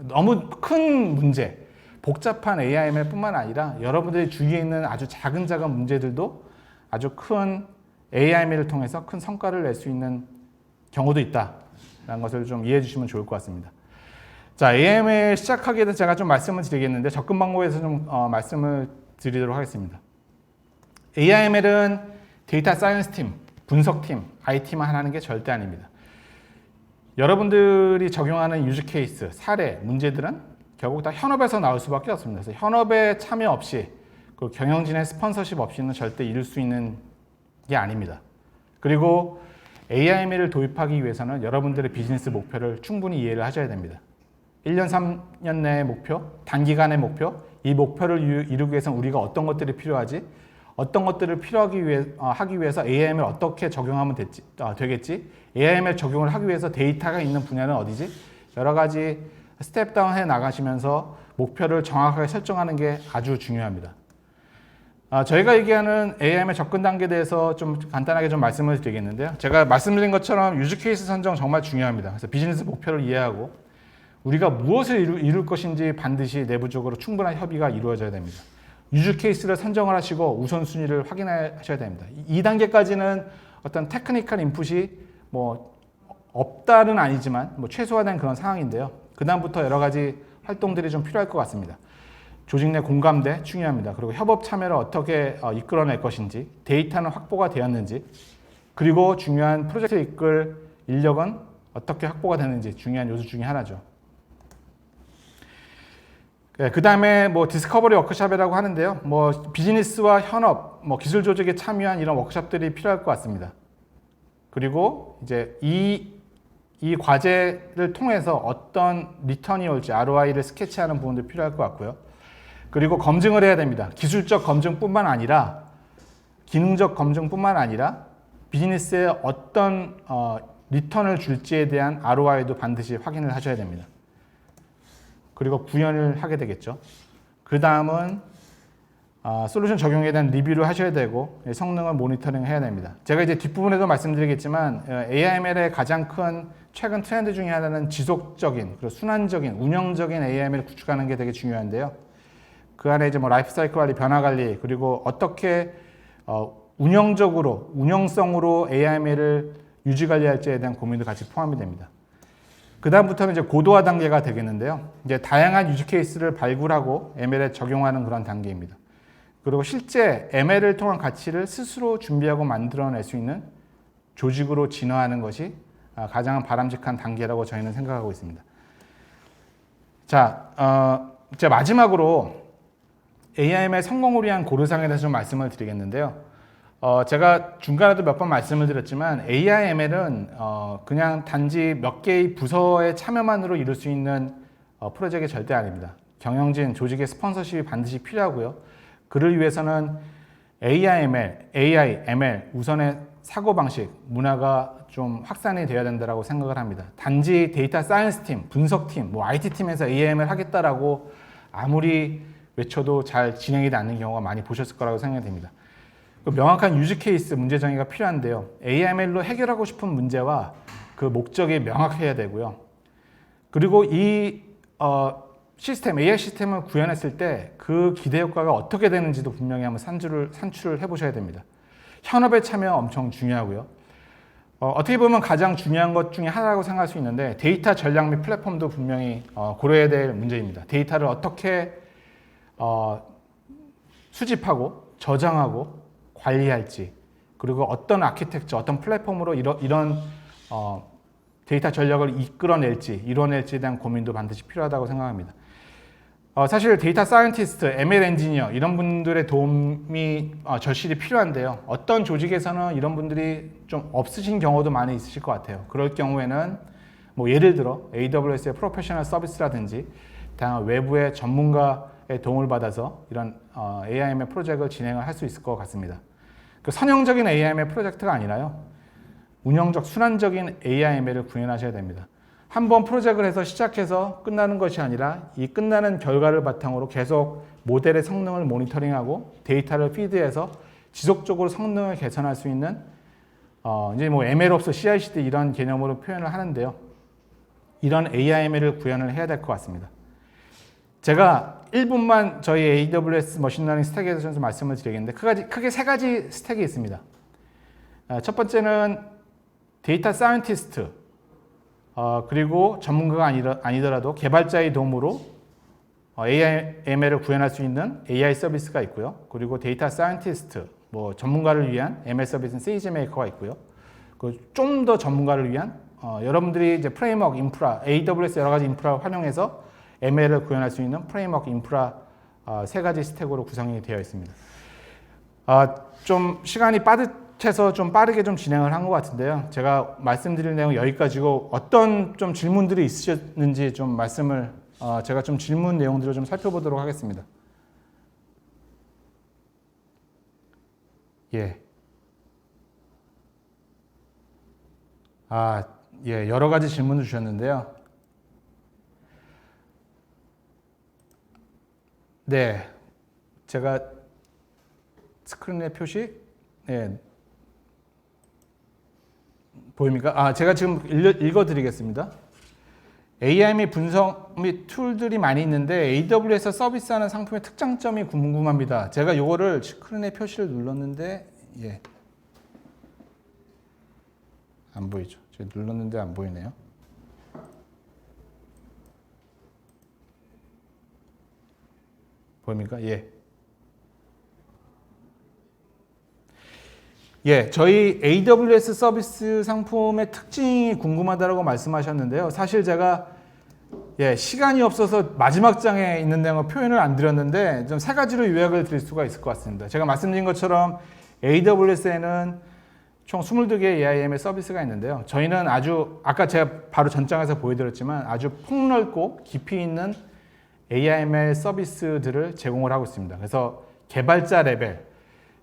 너무 큰 문제, 복잡한 AIML 뿐만 아니라 여러분들의 주위에 있는 아주 작은 문제들도 아주 큰 AIML을 통해서 큰 성과를 낼 수 있는 경우도 있다라는 것을 좀 이해해 주시면 좋을 것 같습니다. 자, AIML 시작하기에 대해서 제가 좀 말씀을 드리겠는데 접근 방법에서 좀 말씀을 드리도록 하겠습니다. AIML은 데이터 사이언스 팀, 분석팀, IT만 하는 게 절대 아닙니다. 여러분들이 적용하는 유즈 케이스, 사례, 문제들은 결국 다 현업에서 나올 수밖에 없습니다. 그래서 현업의 참여 없이 그 경영진의 스폰서십 없이는 절대 이룰 수 있는 게 아닙니다. 그리고 AIML을 도입하기 위해서는 여러분들의 비즈니스 목표를 충분히 이해를 하셔야 됩니다. 1년, 3년 내의 목표, 단기간의 목표, 이 목표를 이루기 위해서는 우리가 어떤 것들이 필요하지, 어떤 것들을 하기 위해서 AIML 어떻게 적용하면 되겠지, AIML 적용을 하기 위해서 데이터가 있는 분야는 어디지, 여러 가지 스텝 다운 해 나가시면서 목표를 정확하게 설정하는 게 아주 중요합니다. 저희가 얘기하는 AIML 접근 단계에 대해서 좀 간단하게 좀 말씀을 드리겠는데요. 제가 말씀드린 것처럼 유즈 케이스 선정 정말 중요합니다. 그래서 비즈니스 목표를 이해하고 우리가 무엇을 이룰 것인지 반드시 내부적으로 충분한 협의가 이루어져야 됩니다. 유즈 케이스를 선정을 하시고 우선순위를 확인하셔야 됩니다. 2단계까지는 어떤 테크니컬 인풋이 뭐 없다는 아니지만 뭐 최소화된 그런 상황인데요. 그 다음부터 여러 가지 활동들이 좀 필요할 것 같습니다. 조직 내 공감대 중요합니다. 그리고 협업 참여를 어떻게 이끌어낼 것인지, 데이터는 확보가 되었는지, 그리고 중요한 프로젝트를 이끌 인력은 어떻게 확보가 되는지 중요한 요소 중에 하나죠. 그 다음에 뭐 디스커버리 워크숍이라고 하는데요. 뭐 비즈니스와 현업, 뭐 기술 조직에 참여한 이런 워크숍들이 필요할 것 같습니다. 그리고 이제 이 과제를 통해서 어떤 리턴이 올지 ROI를 스케치하는 부분도 필요할 것 같고요. 그리고 검증을 해야 됩니다. 기술적 검증뿐만 아니라 기능적 검증뿐만 아니라 비즈니스에 어떤 리턴을 줄지에 대한 ROI도 반드시 확인을 하셔야 됩니다. 그리고 구현을 하게 되겠죠. 그 다음은 솔루션 적용에 대한 리뷰를 하셔야 되고 성능을 모니터링 해야 됩니다. 제가 이제 뒷부분에도 말씀드리겠지만 AIML의 가장 큰 최근 트렌드 중에 하나는 지속적인 그리고 순환적인 운영적인 AIML을 구축하는 게 되게 중요한데요. 그 안에 이제 뭐 라이프 사이클 관리, 변화 관리, 그리고 어떻게 운영적으로 운영성으로 AIML을 유지 관리할지에 대한 고민도 같이 포함이 됩니다. 그 다음부터는 이제 고도화 단계가 되겠는데요. 이제 다양한 유즈 케이스를 발굴하고 ML에 적용하는 그런 단계입니다. 그리고 실제 ML을 통한 가치를 스스로 준비하고 만들어낼 수 있는 조직으로 진화하는 것이 가장 바람직한 단계라고 저희는 생각하고 있습니다. 자, 이제 마지막으로 AIML 성공을 위한 고려사항에 대해서 좀 말씀을 드리겠는데요. 제가 중간에도 몇 번 말씀을 드렸지만 AIML은 그냥 단지 몇 개의 부서의 참여만으로 이룰 수 있는 프로젝트가 절대 아닙니다. 경영진, 조직의 스폰서십이 반드시 필요하고요. 그를 위해서는 AIML, AI, ML 우선의 사고방식, 문화가 좀 확산이 되어야 된다고 생각을 합니다. 단지 데이터 사이언스 팀, 분석팀, 뭐 IT팀에서 AIML 하겠다라고 아무리 외쳐도 잘 진행이 않는 경우가 많이 보셨을 거라고 생각이 됩니다. 명확한 유즈 케이스 문제 정의가 필요한데요. AIML로 해결하고 싶은 문제와 그 목적이 명확해야 되고요. 그리고 이 시스템, AI 시스템을 구현했을 때 그 기대 효과가 어떻게 되는지도 분명히 한번 산출을 해보셔야 됩니다. 현업의 참여 엄청 중요하고요. 어떻게 보면 가장 중요한 것 중에 하나라고 생각할 수 있는데 데이터 전략 및 플랫폼도 분명히 고려해야 될 문제입니다. 데이터를 어떻게 수집하고 저장하고 관리할지, 그리고 어떤 아키텍처, 어떤 플랫폼으로 이런 데이터 전략을 이뤄낼지에 대한 고민도 반드시 필요하다고 생각합니다. 사실 데이터 사이언티스트, ML 엔지니어 이런 분들의 도움이 절실히 필요한데요. 어떤 조직에서는 이런 분들이 좀 없으신 경우도 많이 있으실 것 같아요. 그럴 경우에는 뭐 예를 들어 AWS의 프로페셔널 서비스라든지 다양한 외부의 전문가의 도움을 받아서 이런 AIML 프로젝트를 진행을 할 수 있을 것 같습니다. 그 선형적인 AIML 프로젝트가 아니라요. 운영적, 순환적인 AIML을 구현하셔야 됩니다. 한번 프로젝트를 해서 시작해서 끝나는 것이 아니라 이 끝나는 결과를 바탕으로 계속 모델의 성능을 모니터링하고 데이터를 피드해서 지속적으로 성능을 개선할 수 있는 이제 뭐 MLOps, CI/CD 이런 개념으로 표현을 하는데요. 이런 AIML을 구현을 해야 될 것 같습니다. 제가 1분만 저희 AWS 머신러닝 스택에 대해서 좀 말씀을 드리겠는데 크게 세 가지 스택이 있습니다. 첫 번째는 데이터 사이언티스트, 그리고 전문가가 아니더라도 개발자의 도움으로 AIML을 구현할 수 있는 AI 서비스가 있고요. 그리고 데이터 사이언티스트, 뭐 전문가를 위한 ML 서비스는 세이지메이커가 있고요. 좀 더 전문가를 위한 여러분들이 이제 프레임워크, 인프라, AWS 여러 가지 인프라를 활용해서 ML을 구현할 수 있는 프레임워크, 인프라 세 가지 스택으로 구성이 되어 있습니다. 좀 시간이 빠듯해서 좀 빠르게 좀 진행을 한 것 같은데요. 제가 말씀드릴 내용 여기까지고 어떤 좀 질문들이 있으셨는지 좀 말씀을 제가 좀 질문 내용들을 좀 살펴보도록 하겠습니다. 예. 예, 여러 가지 질문을 주셨는데요. 네, 제가 스크린에 표시, 네, 보입니까? 제가 지금 읽어드리겠습니다. AI 및 분석 및 툴들이 많이 있는데 AWS 서비스하는 상품의 특장점이 궁금합니다. 제가 이거를 스크린에 표시를 눌렀는데, 예, 안 보이죠? 제가 눌렀는데 안 보이네요. 보입니까? 예. 예, 저희 AWS 서비스 상품의 특징이 궁금하다고 말씀하셨는데요. 사실 제가 시간이 없어서 마지막 장에 있는 내용을 표현을 안 드렸는데 좀 세 가지로 요약을 드릴 수가 있을 것 같습니다. 제가 말씀드린 것처럼 AWS에는 총 22개의 AIML 서비스가 있는데요. 저희는 아주 아까 제가 바로 전장에서 보여드렸지만 아주 폭넓고 깊이 있는 AIML 서비스들을 제공을 하고 있습니다. 그래서 개발자 레벨,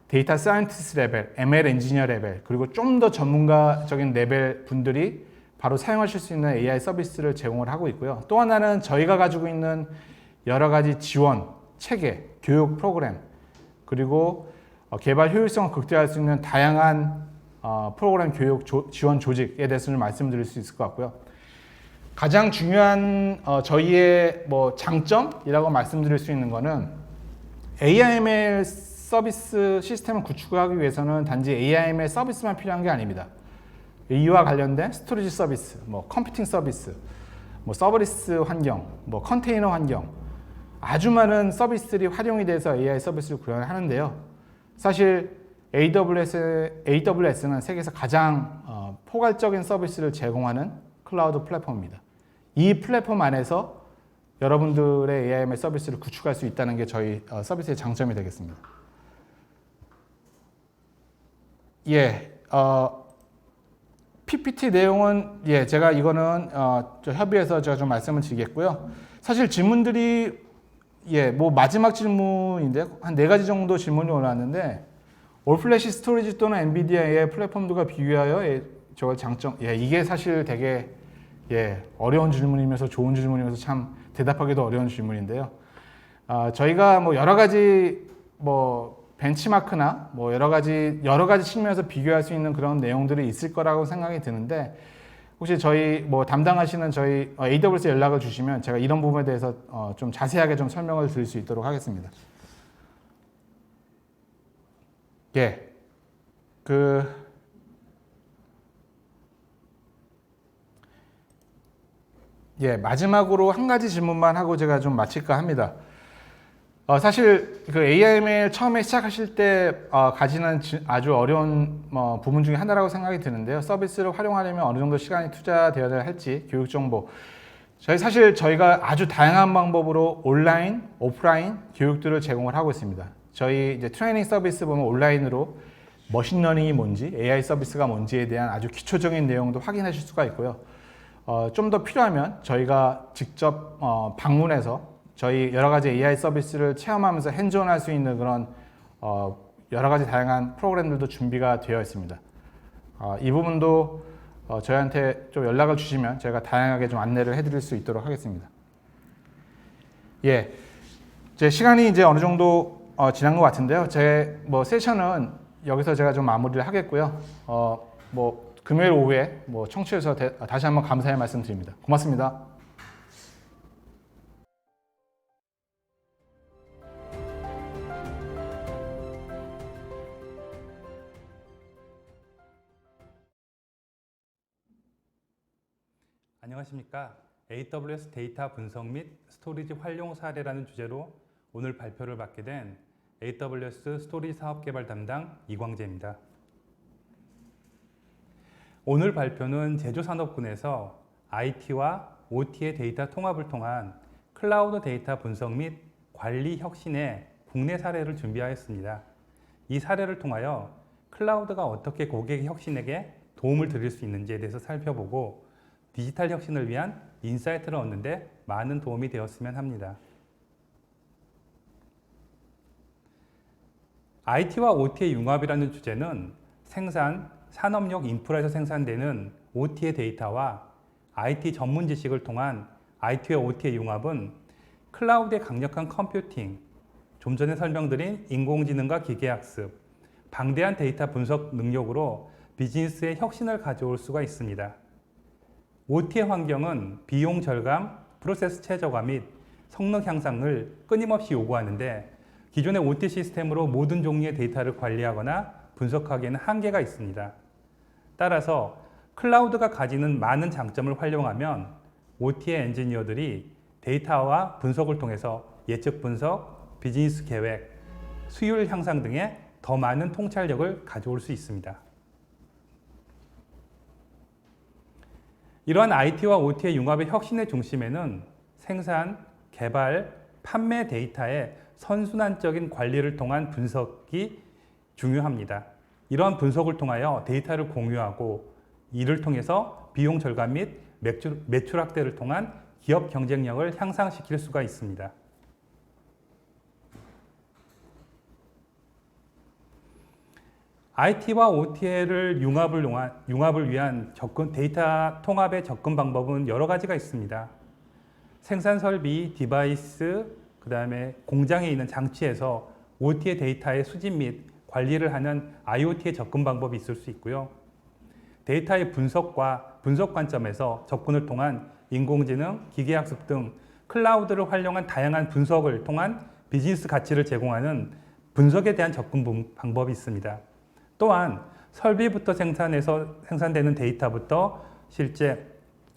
데이터 사이언티스트 레벨, ML 엔지니어 레벨, 그리고 좀 더 전문가적인 레벨 분들이 바로 사용하실 수 있는 AI 서비스를 제공을 하고 있고요. 또 하나는 저희가 가지고 있는 여러 가지 지원, 체계, 교육 프로그램, 그리고 개발 효율성을 극대화할 수 있는 다양한 프로그램 교육 지원 조직에 대해서 좀 말씀드릴 수 있을 것 같고요. 가장 중요한 저희의 뭐 장점이라고 말씀드릴 수 있는 거는 AIML 서비스 시스템을 구축하기 위해서는 단지 AIML 서비스만 필요한 게 아닙니다. 이와 관련된 스토리지 서비스, 뭐 컴퓨팅 서비스, 뭐 서버리스 환경, 뭐 컨테이너 환경, 아주 많은 서비스들이 활용이 돼서 AI 서비스를 구현을 하는데요. 사실 AWS는 세계에서 가장 포괄적인 서비스를 제공하는 클라우드 플랫폼입니다. 이 플랫폼 안에서 여러분들의 AIML 서비스를 구축할 수 있다는 게 저희 서비스의 장점이 되겠습니다. PPT 내용은 제가 이거는 협의해서 제가 좀 말씀을 드리겠고요. 사실 질문들이 뭐 마지막 질문인데 한 4가지 정도 질문이 올라왔는데 올플래시 스토리지 또는 엔비디아의 플랫폼들과 비교하여 저걸 장점 이게 사실 되게 어려운 질문이면서 좋은 질문이면서 참 대답하기도 어려운 질문인데요. 저희가 뭐 여러 가지 뭐 벤치마크나 뭐 여러 가지 측면에서 비교할 수 있는 그런 내용들이 있을 거라고 생각이 드는데 혹시 저희 뭐 담당하시는 저희 AWS에 연락을 주시면 제가 이런 부분에 대해서 좀 자세하게 좀 설명을 드릴 수 있도록 하겠습니다. 마지막으로 한 가지 질문만 하고 제가 좀 마칠까 합니다. 사실 그 AIML 처음에 시작하실 때 가지는 아주 어려운 부분 중에 하나라고 생각이 드는데요. 서비스를 활용하려면 어느 정도 시간이 투자되어야 할지, 교육 정보. 저희가 아주 다양한 방법으로 온라인, 오프라인 교육들을 제공을 하고 있습니다. 저희 이제 트레이닝 서비스 보면 온라인으로 머신러닝이 뭔지, AI 서비스가 뭔지에 대한 아주 기초적인 내용도 확인하실 수가 있고요. 좀 더 필요하면 저희가 직접 방문해서 저희 여러 가지 AI 서비스를 체험하면서 핸즈온 할 수 있는 그런 여러 가지 다양한 프로그램들도 준비가 되어 있습니다. 이 부분도 저희한테 좀 연락을 주시면 저희가 다양하게 좀 안내를 해드릴 수 있도록 하겠습니다. 제 시간이 이제 어느 정도 지난 것 같은데요. 제 뭐 세션은 여기서 제가 좀 마무리를 하겠고요. 뭐 금요일 오후에 뭐 청취해서 다시 한번 감사의 말씀 드립니다. 고맙습니다. 안녕하십니까. AWS 데이터 분석 및 스토리지 활용 사례라는 주제로 오늘 발표를 맡게 된 AWS 스토리지 사업 개발 담당 이광재입니다. 오늘 발표는 제조산업군에서 IT와 OT의 데이터 통합을 통한 클라우드 데이터 분석 및 관리 혁신의 국내 사례를 준비하였습니다. 이 사례를 통하여 클라우드가 어떻게 고객 혁신에게 도움을 드릴 수 있는지에 대해서 살펴보고 디지털 혁신을 위한 인사이트를 얻는 데 많은 도움이 되었으면 합니다. IT와 OT의 융합이라는 주제는 생산, 산업용 인프라에서 생산되는 OT의 데이터와 IT 전문 지식을 통한 IT와 OT의 융합은 클라우드의 강력한 컴퓨팅, 좀 전에 설명드린 인공지능과 기계학습, 방대한 데이터 분석 능력으로 비즈니스의 혁신을 가져올 수가 있습니다. OT의 환경은 비용 절감, 프로세스 최저화 및 성능 향상을 끊임없이 요구하는데 기존의 OT 시스템으로 모든 종류의 데이터를 관리하거나 분석하기에는 한계가 있습니다. 따라서 클라우드가 가지는 많은 장점을 활용하면 OT의 엔지니어들이 데이터와 분석을 통해서 예측 분석, 비즈니스 계획, 수율 향상 등의 더 많은 통찰력을 가져올 수 있습니다. 이러한 IT와 OT의 융합의 혁신의 중심에는 생산, 개발, 판매 데이터의 선순환적인 관리를 통한 분석이 중요합니다. 이러한 분석을 통하여 데이터를 공유하고 이를 통해서 비용 절감 및 매출 확대를 통한 기업 경쟁력을 향상시킬 수가 있습니다. IT와 OT를 융합을 위한 데이터 통합의 접근 방법은 여러 가지가 있습니다. 생산 설비, 디바이스, 그 다음에 공장에 있는 장치에서 OT의 데이터의 수집 및 관리를 하는 IoT의 접근 방법이 있을 수 있고요. 데이터의 분석과 분석 관점에서 접근을 통한 인공지능, 기계학습 등 클라우드를 활용한 다양한 분석을 통한 비즈니스 가치를 제공하는 분석에 대한 접근 방법이 있습니다. 또한 설비부터 생산되는 데이터부터 실제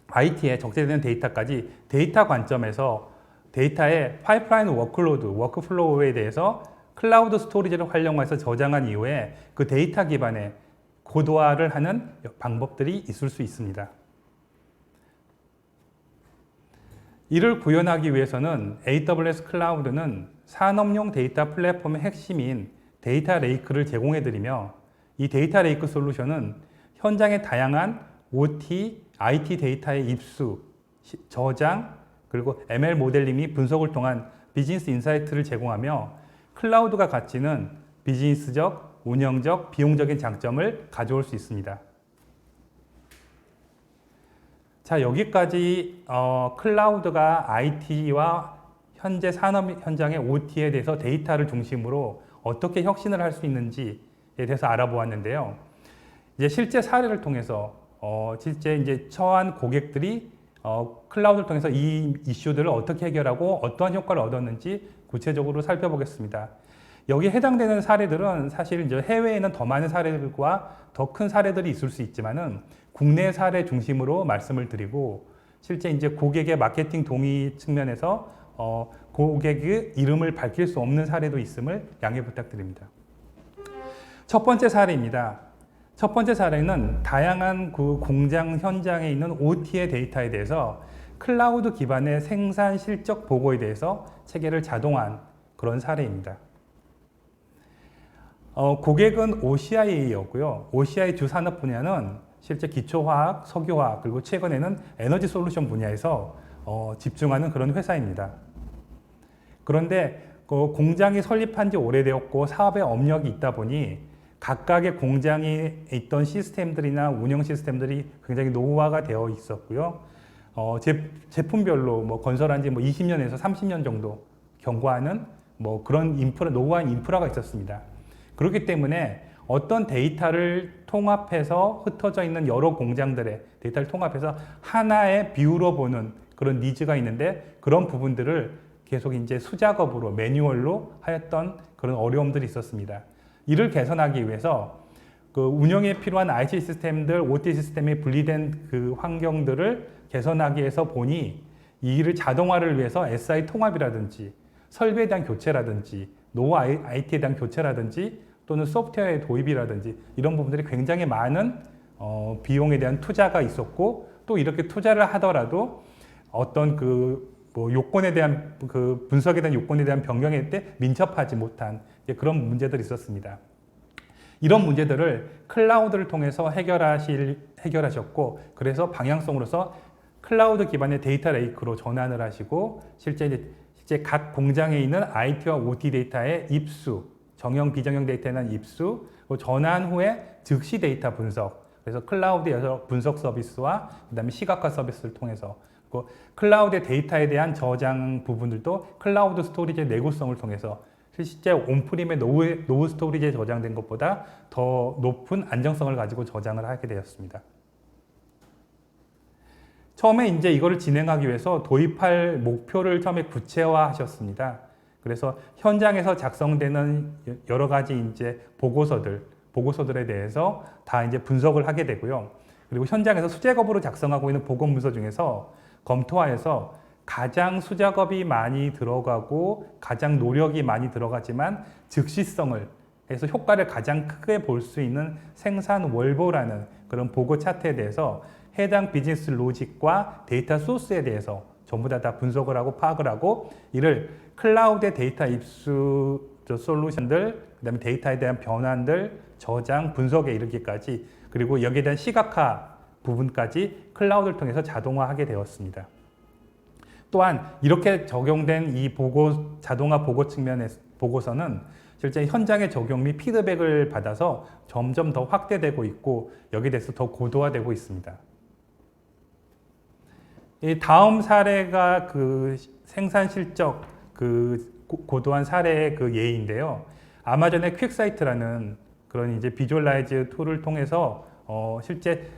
IT에 적재되는 데이터까지 데이터 관점에서 데이터의 파이프라인 워크플로우에 대해서 클라우드 스토리지를 활용해서 저장한 이후에 그 데이터 기반의 고도화를 하는 방법들이 있을 수 있습니다. 이를 구현하기 위해서는 AWS 클라우드는 산업용 데이터 플랫폼의 핵심인 데이터 레이크를 제공해드리며 이 데이터 레이크 솔루션은 현장의 다양한 OT, IT 데이터의 입수, 저장, 그리고 ML 모델링 및 분석을 통한 비즈니스 인사이트를 제공하며 클라우드가 가치는 비즈니스적, 운영적, 비용적인 장점을 가져올 수 있습니다. 자, 여기까지 클라우드가 IT와 현재 산업 현장의 OT에 대해서 데이터를 중심으로 어떻게 혁신을 할 수 있는지에 대해서 알아보았는데요. 이제 실제 사례를 통해서 실제 이제 처한 고객들이 클라우드를 통해서 이 이슈들을 어떻게 해결하고 어떠한 효과를 얻었는지 구체적으로 살펴보겠습니다. 여기에 해당되는 사례들은 사실 이제 해외에는 더 많은 사례들과 더 큰 사례들이 있을 수 있지만은 국내 사례 중심으로 말씀을 드리고 실제 이제 고객의 마케팅 동의 측면에서 고객의 이름을 밝힐 수 없는 사례도 있음을 양해 부탁드립니다. 첫 번째 사례입니다. 첫 번째 사례는 다양한 그 공장 현장에 있는 OT의 데이터에 대해서 클라우드 기반의 생산 실적 보고에 대해서 체계를 자동화한 그런 사례입니다. 고객은 OCI였고요. OCI 주 산업 분야는 실제 기초화학, 석유화학, 그리고 최근에는 에너지 솔루션 분야에서 집중하는 그런 회사입니다. 그런데 그 공장이 설립한 지 오래되었고 사업에 업력이 있다 보니 각각의 공장에 있던 시스템들이나 운영 시스템들이 굉장히 노후화가 되어 있었고요. 제품별로 뭐 건설한 지 20년에서 30년 정도 경과하는 뭐 그런 노후한 인프라가 있었습니다. 그렇기 때문에 어떤 데이터를 통합해서 흩어져 있는 여러 공장들의 데이터를 통합해서 하나의 뷰로 보는 그런 니즈가 있는데 그런 부분들을 계속 이제 수작업으로 매뉴얼로 하였던 그런 어려움들이 있었습니다. 이를 개선하기 위해서 그 운영에 필요한 IT 시스템들, OT 시스템이 분리된 그 환경들을 개선하기 위해서 보니 이 일을 자동화를 위해서 SI 통합이라든지 설비에 대한 교체라든지 노후 IT에 대한 교체라든지 또는 소프트웨어의 도입이라든지 이런 부분들이 굉장히 많은 비용에 대한 투자가 있었고 또 이렇게 투자를 하더라도 어떤 뭐 요건에 대한 그 분석에 대한 요건에 대한 변경에 때 민첩하지 못한 그런 문제들이 있었습니다. 이런 문제들을 클라우드를 통해서 해결하셨고 그래서 방향성으로서 클라우드 기반의 데이터 레이크로 전환을 하시고 실제 각 공장에 있는 IT와 OT 데이터의 입수, 정형, 비정형 데이터에 대한 입수, 전환 후에 즉시 데이터 분석, 그래서 클라우드에서 분석 서비스와 그다음에 시각화 서비스를 통해서 클라우드 데이터에 대한 저장 부분들도 클라우드 스토리지의 내구성을 통해서 실제 온프림의 노후 스토리지에 저장된 것보다 더 높은 안정성을 가지고 저장을 하게 되었습니다. 처음에 이제 이거를 진행하기 위해서 도입할 목표를 처음에 구체화하셨습니다. 그래서 현장에서 작성되는 여러 가지 이제 보고서들에 대해서 다 이제 분석을 하게 되고요. 그리고 현장에서 수작업으로 작성하고 있는 보고 문서 중에서 검토하여서 가장 수작업이 많이 들어가고 가장 노력이 많이 들어가지만 즉시성을 해서 효과를 가장 크게 볼 수 있는 생산 월보라는 그런 보고 차트에 대해서 해당 비즈니스 로직과 데이터 소스에 대해서 전부 다 분석을 하고 파악을 하고 이를 클라우드의 데이터 입수 솔루션들, 그다음에 데이터에 대한 변환들, 저장, 분석에 이르기까지 그리고 여기에 대한 시각화 부분까지 클라우드를 통해서 자동화하게 되었습니다. 또한 이렇게 적용된 이 자동화 보고 측면의 보고서는 실제 현장의 적용 및 피드백을 받아서 점점 더 확대되고 있고 여기에 대해서 더 고도화되고 있습니다. 이 다음 사례가 그 생산 실적 고도한 사례의 그 예인데요. 아마존의 퀵사이트라는 그런 이제 비주얼라이즈 툴을 통해서 실제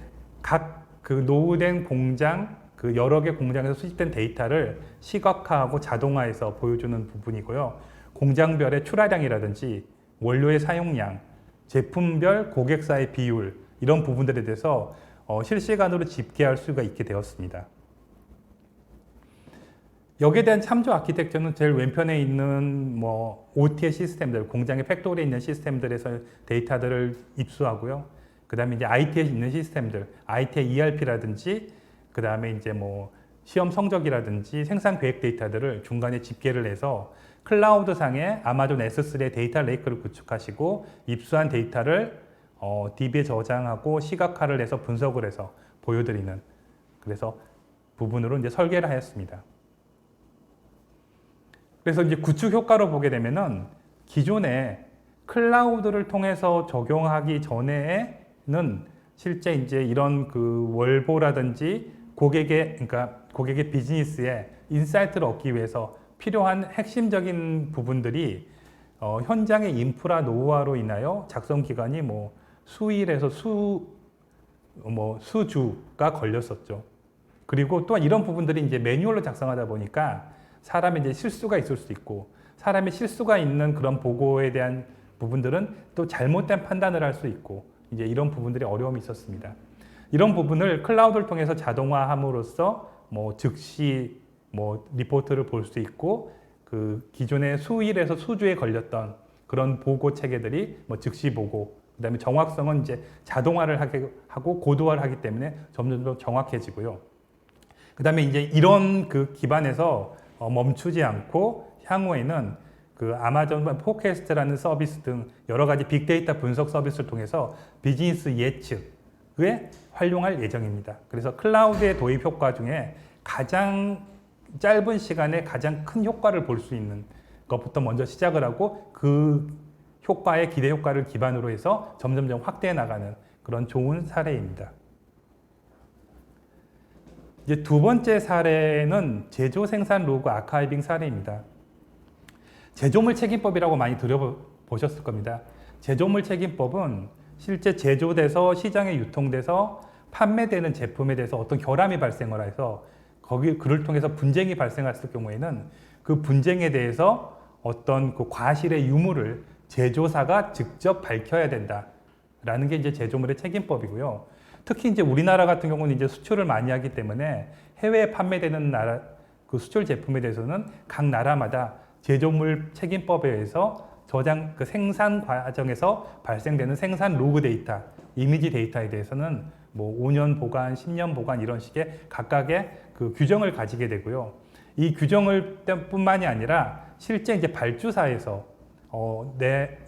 각 그 노후된 공장 그 여러 개 공장에서 수집된 데이터를 시각화하고 자동화해서 보여주는 부분이고요. 공장별의 출하량이라든지 원료의 사용량, 제품별 고객사의 비율 이런 부분들에 대해서 실시간으로 집계할 수가 있게 되었습니다. 여기에 대한 참조 아키텍처는 제일 왼편에 있는 뭐 OT의 시스템들, 공장의 팩토리에 있는 시스템들에서 데이터들을 입수하고요. 그 다음에 이제 IT에 있는 시스템들, IT의 ERP라든지, 그 다음에 이제 뭐 시험 성적이라든지 생산 계획 데이터들을 중간에 집계를 해서 클라우드상에 아마존 S3의 데이터 레이크를 구축하시고 입수한 데이터를 DB에 저장하고 시각화를 해서 분석을 해서 보여드리는 그래서 부분으로 이제 설계를 하였습니다. 그래서 이제 구축 효과로 보게 되면은 기존에 클라우드를 통해서 적용하기 전에는 실제 이제 이런 그 월보라든지 고객의 비즈니스에 인사이트를 얻기 위해서 필요한 핵심적인 부분들이 현장의 인프라 노후화로 인하여 작성 기간이 뭐 수일에서 수주가 걸렸었죠. 그리고 또한 이런 부분들이 이제 매뉴얼로 작성하다 보니까 사람의 이제 실수가 있을 수 있고 사람의 실수가 있는 그런 보고에 대한 부분들은 또 잘못된 판단을 할 수 있고 이제 이런 부분들이 어려움이 있었습니다. 이런 부분을 클라우드를 통해서 자동화함으로써 뭐 즉시 뭐 리포트를 볼 수 있고 그 기존의 수일에서 수주에 걸렸던 그런 보고 체계들이 뭐 즉시 보고 그다음에 정확성은 이제 자동화를 하고 고도화를 하기 때문에 점점 더 정확해지고요. 그다음에 이제 이런 그 기반에서 멈추지 않고 향후에는 그 아마존 포캐스트라는 서비스 등 여러 가지 빅데이터 분석 서비스를 통해서 비즈니스 예측에 활용할 예정입니다. 그래서 클라우드의 도입 효과 중에 가장 짧은 시간에 가장 큰 효과를 볼 수 있는 것부터 먼저 시작을 하고 그 효과의 기대 효과를 기반으로 해서 점점점 확대해 나가는 그런 좋은 사례입니다. 이제 두 번째 사례는 제조 생산 로그 아카이빙 사례입니다. 제조물 책임법이라고 많이 들어보셨을 겁니다. 제조물 책임법은 실제 제조돼서 시장에 유통돼서 판매되는 제품에 대해서 어떤 결함이 발생을 해서 그를 통해서 분쟁이 발생했을 경우에는 그 분쟁에 대해서 어떤 그 과실의 유무를 제조사가 직접 밝혀야 된다라는 게 이제 제조물의 책임법이고요. 특히 이제 우리나라 같은 경우는 이제 수출을 많이 하기 때문에 해외에 판매되는 그 수출 제품에 대해서는 각 나라마다 제조물 책임법에 의해서 그 생산 과정에서 발생되는 생산 로그 데이터, 이미지 데이터에 대해서는 뭐 5년 보관, 10년 보관 이런 식의 각각의 그 규정을 가지게 되고요. 이 규정을 뿐만이 아니라 실제 이제 발주사에서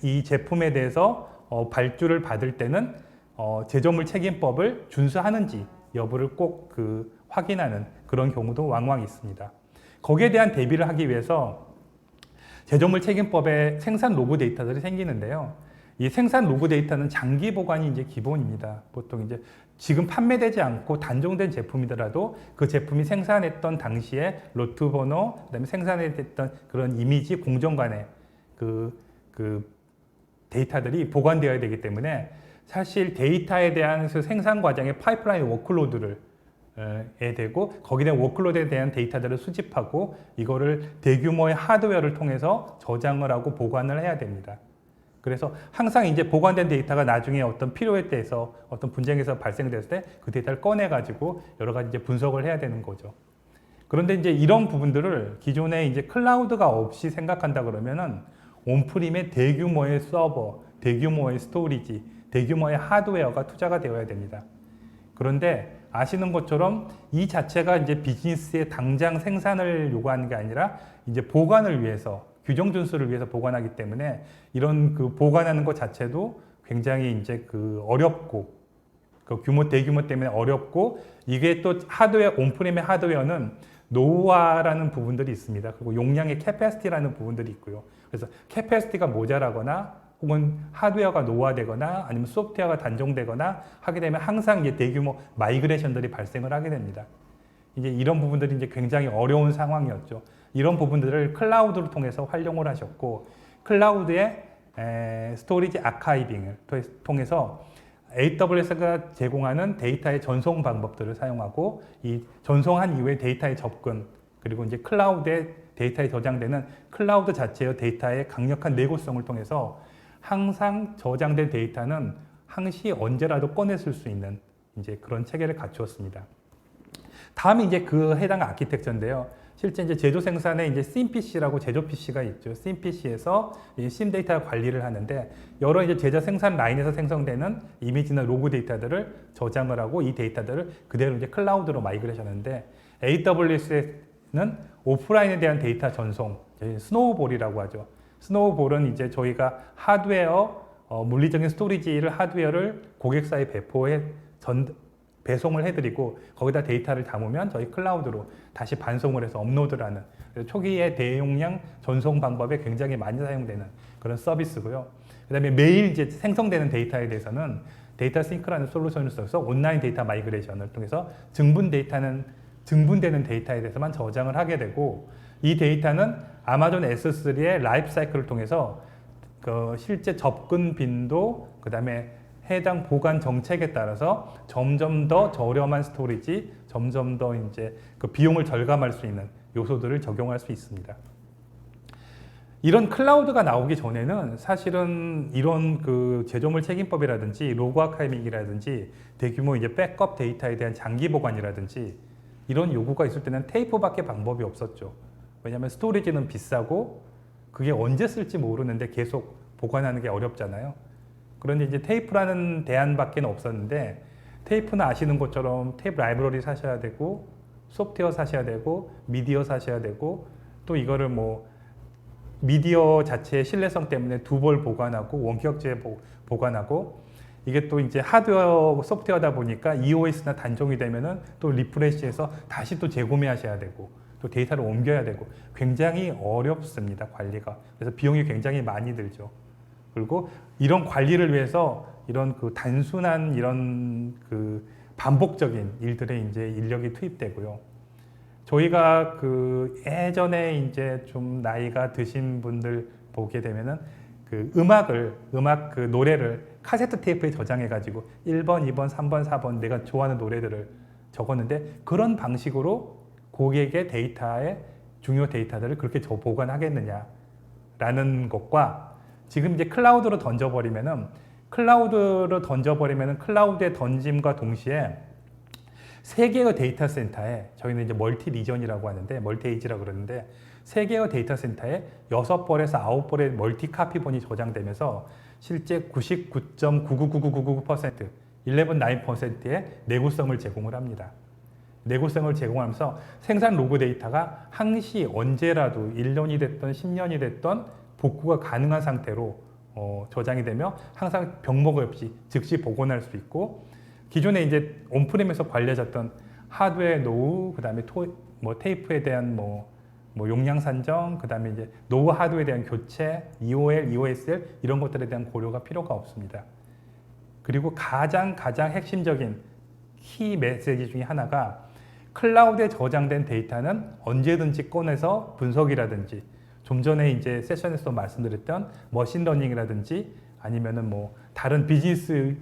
이 제품에 대해서 발주를 받을 때는 제조물 책임법을 준수하는지 여부를 꼭 확인하는 그런 경우도 왕왕 있습니다. 거기에 대한 대비를 하기 위해서 제조물 책임법에 생산 로그 데이터들이 생기는데요. 이 생산 로그 데이터는 장기 보관이 이제 기본입니다. 보통 이제 지금 판매되지 않고 단종된 제품이더라도 그 제품이 생산했던 당시에 로트 번호, 그다음에 생산했던 그런 이미지 공정간의 그 데이터들이 보관되어야 되기 때문에 사실 데이터에 대한 생산 과정의 파이프라인 워크로드를 되고 거기에 대한 워크로드에 대한 데이터들을 수집하고 이거를 대규모의 하드웨어를 통해서 저장을 하고 보관을 해야 됩니다. 그래서 항상 이제 보관된 데이터가 나중에 어떤 필요에 대해서 어떤 분쟁에서 발생됐을 때 그 데이터를 꺼내 가지고 여러 가지 이제 분석을 해야 되는 거죠. 그런데 이제 이런 부분들을 기존에 이제 클라우드가 없이 생각한다 그러면은 온프림의 대규모의 서버, 대규모의 스토리지, 대규모의 하드웨어가 투자가 되어야 됩니다. 그런데 아시는 것처럼 이 자체가 이제 비즈니스의 당장 생산을 요구하는 게 아니라 이제 보관을 위해서 규정 준수를 위해서 보관하기 때문에 이런 그 보관하는 것 자체도 굉장히 이제 어렵고 그 대규모 때문에 어렵고 이게 또 온프림의 하드웨어는 노후화라는 부분들이 있습니다. 그리고 용량의 캐패시티라는 부분들이 있고요. 그래서 캐패시티가 모자라거나 혹은 하드웨어가 노후화되거나 아니면 소프트웨어가 단종되거나 하게 되면 항상 이제 대규모 마이그레이션들이 발생을 하게 됩니다. 이제 이런 부분들이 이제 굉장히 어려운 상황이었죠. 이런 부분들을 클라우드를 통해서 활용을 하셨고, 클라우드의 스토리지 아카이빙을 통해서 AWS가 제공하는 데이터의 전송 방법들을 사용하고, 이 전송한 이후에 데이터의 접근, 그리고 이제 클라우드에 데이터에 저장되는 클라우드 자체의 데이터의 강력한 내구성을 통해서 항상 저장된 데이터는 항시 언제라도 꺼냈을 수 있는 이제 그런 체계를 갖추었습니다. 다음이 이제 그 해당 아키텍처인데요. 실제 이제 제조 생산에 이제 SimPC라고 제조 PC가 있죠. SimPC에서 심 데이터 관리를 하는데, 여러 이제 제조 생산 라인에서 생성되는 이미지나 로그 데이터들을 저장을 하고 이 데이터들을 그대로 이제 클라우드로 마이그레이션 하는데, AWS는 오프라인에 대한 데이터 전송, 스노우볼이라고 하죠. 스노우볼은 이제 저희가 하드웨어, 물리적인 스토리지를 하드웨어를 고객사에 배송을 해드리고 거기다 데이터를 담으면 저희 클라우드로 다시 반송을 해서 업로드를 하는, 초기에 대용량 전송 방법에 굉장히 많이 사용되는 그런 서비스고요. 그 다음에 매일 이제 생성되는 데이터에 대해서는 데이터 싱크라는 솔루션을 써서 온라인 데이터 마이그레이션을 통해서 증분되는 데이터에 대해서만 저장을 하게 되고, 이 데이터는 아마존 S3의 라이프 사이클을 통해서 그 실제 접근 빈도, 그 다음에 해당 보관 정책에 따라서 점점 더 저렴한 스토리지, 점점 더 이제 그 비용을 절감할 수 있는 요소들을 적용할 수 있습니다. 이런 클라우드가 나오기 전에는 사실은 이런 그 제조물 책임법이라든지 로그 아카이빙이라든지 대규모 이제 백업 데이터에 대한 장기 보관이라든지 이런 요구가 있을 때는 테이프밖에 방법이 없었죠. 왜냐하면 스토리지는 비싸고 그게 언제 쓸지 모르는데 계속 보관하는 게 어렵잖아요. 그런데 이제 테이프라는 대안밖에 없었는데, 테이프는 아시는 것처럼 테이프 라이브러리 사셔야 되고, 소프트웨어 사셔야 되고, 미디어 사셔야 되고, 또 이거를 뭐 미디어 자체의 신뢰성 때문에 두 벌 보관하고 원격제에 보관하고, 이게 또 이제 하드웨어 소프트웨어다 보니까 EOS나 단종이 되면은 또 리프레시해서 다시 또 재구매하셔야 되고, 또 데이터를 옮겨야 되고, 굉장히 어렵습니다, 관리가. 그래서 비용이 굉장히 많이 들죠. 그리고 이런 관리를 위해서 이런 그 단순한 이런 그 반복적인 일들에 이제 인력이 투입되고요. 저희가 그 예전에 이제 좀 나이가 드신 분들 보게 되면은 그 음악 그 노래를 카세트 테이프에 저장해 가지고 1번, 2번, 3번, 4번 내가 좋아하는 노래들을 적었는데, 그런 방식으로 고객의 데이터에 중요 데이터들을 그렇게 보관하겠느냐라는 것과, 지금 이제 클라우드로 던져버리면은 클라우드에 던짐과 동시에 세 개의 데이터 센터에, 저희는 이제 멀티 리전이라고 하는데, 멀티 에이지라고 그러는데, 세 개의 데이터 센터에 6벌에서 9벌의 멀티 카피본이 저장되면서 실제 99.999999% 11.9%의 내구성을 제공을 합니다. 내구성을 제공하면서 생산 로그 데이터가 항시 언제라도 1년이 됐던 10년이 됐던 복구가 가능한 상태로 저장이 되며 항상 병목 없이 즉시 복원할 수 있고, 기존에 이제 온프렘에서 관리하셨던 하드웨어 노후, 그 다음에 테이프에 대한 용량 산정, 그 다음에 이제 노후 하드웨어에 대한 교체, EOL, EOSL 이런 것들에 대한 고려가 필요가 없습니다. 그리고 가장 핵심적인 키 메시지 중에 하나가, 클라우드에 저장된 데이터는 언제든지 꺼내서 분석이라든지, 좀 전에 이제 세션에서 말씀드렸던 머신러닝이라든지 아니면은 뭐 다른 비즈니스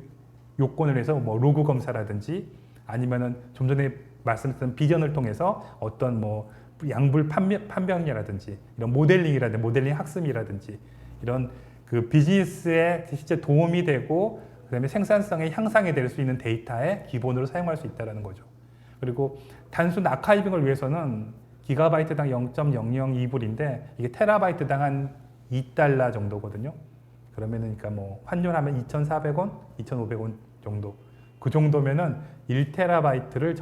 요건을 해서 뭐 로그 검사라든지, 아니면은 좀 전에 말씀드렸던 비전을 통해서 어떤 뭐 양불 판별이라든지 이런 모델링이라든지 모델링 학습이라든지 이런 그 비즈니스에 실제 도움이 되고 그다음에 생산성의 향상이 될 수 있는 데이터의 기본으로 사용할 수 있다는 거죠. 그리고 단순 아카이빙을 위해서는 기가바이트당 0.002불인데 이게 테라바이트당 한 $2 정도거든요. 그러면은 그러니까 뭐 환율하면 2,400원, 2,500원 정도. 그 정도면은 1테라바이트를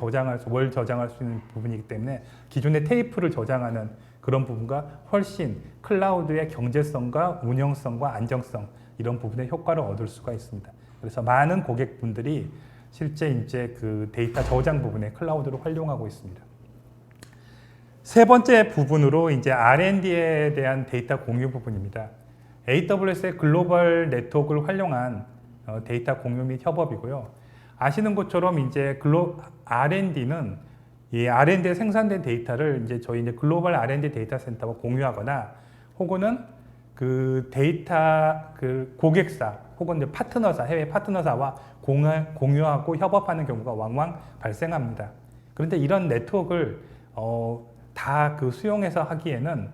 월 저장할 수 있는 부분이기 때문에 기존의 테이프를 저장하는 그런 부분과 훨씬 클라우드의 경제성과 운영성과 안정성 이런 부분의 효과를 얻을 수가 있습니다. 그래서 많은 고객분들이 실제 이제 그 데이터 저장 부분에 클라우드를 활용하고 있습니다. 세 번째 부분으로 이제 R&D에 대한 데이터 공유 부분입니다. AWS의 글로벌 네트워크를 활용한 데이터 공유 및 협업이고요. 아시는 것처럼 이제 R&D는 이 R&D에 생산된 데이터를 이제 저희 이제 글로벌 R&D 데이터 센터와 공유하거나 혹은 그 데이터 그 고객사 혹은 이제 파트너사 해외 파트너사와 공유하고 협업하는 경우가 왕왕 발생합니다. 그런데 이런 네트워크를 다 그 수용해서 하기에는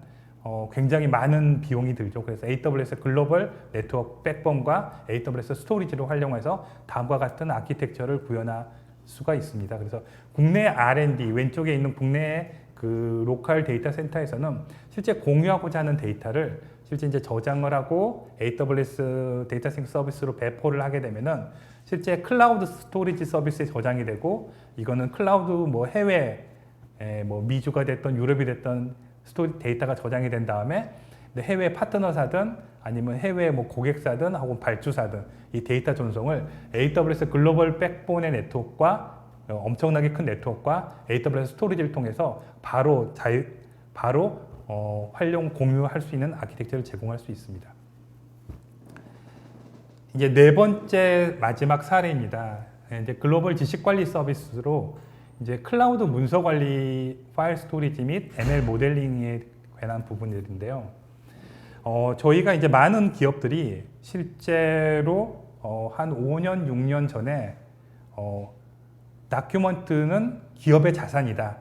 굉장히 많은 비용이 들죠. 그래서 AWS 글로벌 네트워크 백본과 AWS 스토리지를 활용해서 다음과 같은 아키텍처를 구현할 수가 있습니다. 그래서 국내 R&D 왼쪽에 있는 국내의 그 로컬 데이터 센터에서는 실제 공유하고자 하는 데이터를 실제 이제 저장을 하고 AWS 데이터 싱크 서비스로 배포를 하게 되면은 실제 클라우드 스토리지 서비스에 저장이 되고 이거는 클라우드 뭐 해외 뭐 미주가 됐던 유럽이 됐던 스토리 데이터가 저장이 된 다음에 해외 파트너사든 아니면 해외 뭐 고객사든 혹은 발주사든 이 데이터 전송을 AWS 글로벌 백본의 네트워크와 엄청나게 큰 네트워크와 AWS 스토리지를 통해서 바로 활용 공유할 수 있는 아키텍처를 제공할 수 있습니다. 이제 네 번째 마지막 사례입니다. 이제 글로벌 지식 관리 서비스로 이제 클라우드 문서 관리 파일 스토리지 및 ML 모델링에 관한 부분들인데요. 저희가 이제 많은 기업들이 실제로 한 5년, 6년 전에 다큐먼트는 기업의 자산이다.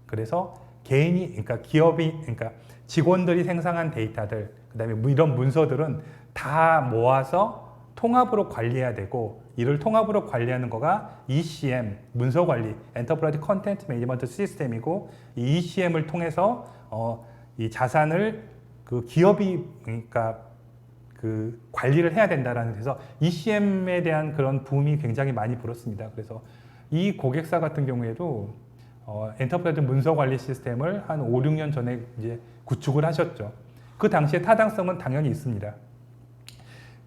그래서 그러니까 그러니까 직원들이 생성한 데이터들, 그다음에 이런 문서들은 다 모아서 통합으로 관리해야 되고 이를 통합으로 관리하는 거가 ECM, 문서 관리, 엔터프라이즈 컨텐트 매니지먼트 시스템이고 이 ECM을 통해서 이 자산을 그 기업이 그러니까 그 관리를 해야 된다라는 데서 ECM에 대한 그런 붐이 굉장히 많이 불었습니다. 그래서 이 고객사 같은 경우에도 엔터프라이즈 문서 관리 시스템을 한 5, 6년 전에 이제 구축을 하셨죠. 그 당시에 타당성은 당연히 있습니다.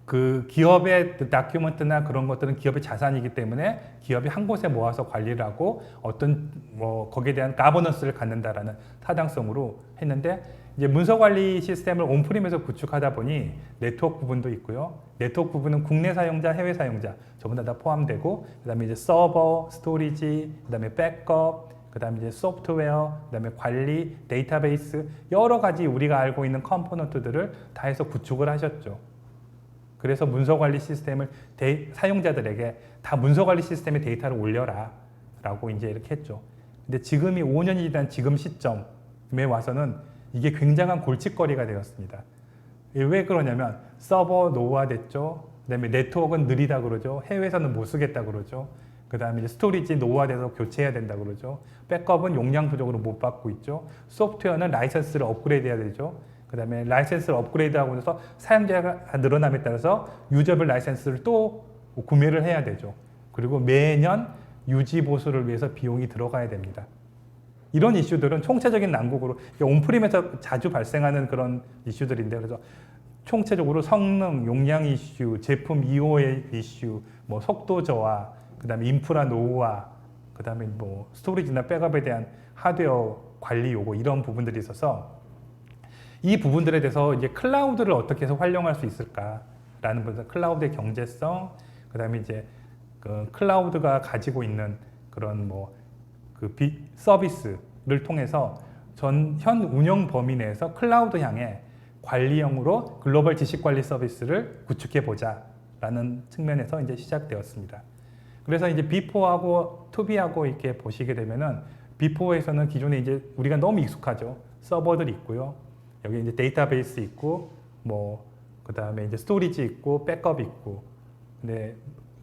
그 기업의 다큐멘트나 그런 것들은 기업의 자산이기 때문에 기업이 한 곳에 모아서 관리를 하고 어떤 뭐 거기에 대한 가버넌스를 갖는다라는 타당성으로 했는데 이제 문서 관리 시스템을 온프림에서 구축하다 보니 네트워크 부분도 있고요. 네트워크 부분은 국내 사용자, 해외 사용자 전부 다 포함되고 그다음에 이제 서버, 스토리지, 그다음에 백업, 그다음에 이제 소프트웨어, 그다음에 관리, 데이터베이스 여러 가지 우리가 알고 있는 컴포넌트들을 다 해서 구축을 하셨죠. 그래서 문서관리 시스템을 사용자들에게 다 문서관리 시스템에 데이터를 올려라 라고 이제 이렇게 했죠. 근데 지금이 5년이 지난 지금 시점에 와서는 이게 굉장한 골칫거리가 되었습니다. 왜 그러냐면 서버 노후화됐죠. 그다음에 네트워크는 느리다 그러죠. 해외에서는 못 쓰겠다 그러죠. 그다음에 이제 스토리지 노후화돼서 교체해야 된다 그러죠. 백업은 용량 부족으로 못 받고 있죠. 소프트웨어는 라이선스를 업그레이드해야 되죠. 그 다음에 라이센스를 업그레이드하고 나서 사용자가 늘어남에 따라서 유저별 라이센스를 또 구매를 해야 되죠. 그리고 매년 유지 보수를 위해서 비용이 들어가야 됩니다. 이런 이슈들은 총체적인 난국으로 온프림에서 자주 발생하는 그런 이슈들인데 그래서 총체적으로 성능, 용량 이슈, 제품 EO의 이슈, 뭐 속도 저하, 그 다음에 인프라 노후화, 그 다음에 뭐 스토리지나 백업에 대한 하드웨어 관리 요구 이런 부분들이 있어서 이 부분들에 대해서 이제 클라우드를 어떻게 해서 활용할 수 있을까라는 부분, 클라우드의 경제성, 그다음에 이제 그 클라우드가 가지고 있는 그런 뭐 그 서비스를 통해서 현 운영 범위 내에서 클라우드 향해 관리형으로 글로벌 지식 관리 서비스를 구축해 보자라는 측면에서 이제 시작되었습니다. 그래서 이제 비포하고 투비하고 이렇게 보시게 되면은 비포에서는 기존에 이제 우리가 너무 익숙하죠. 서버들 있고요. 여기 이제 데이터베이스 있고 뭐 그다음에 이제 스토리지 있고 백업 있고 근데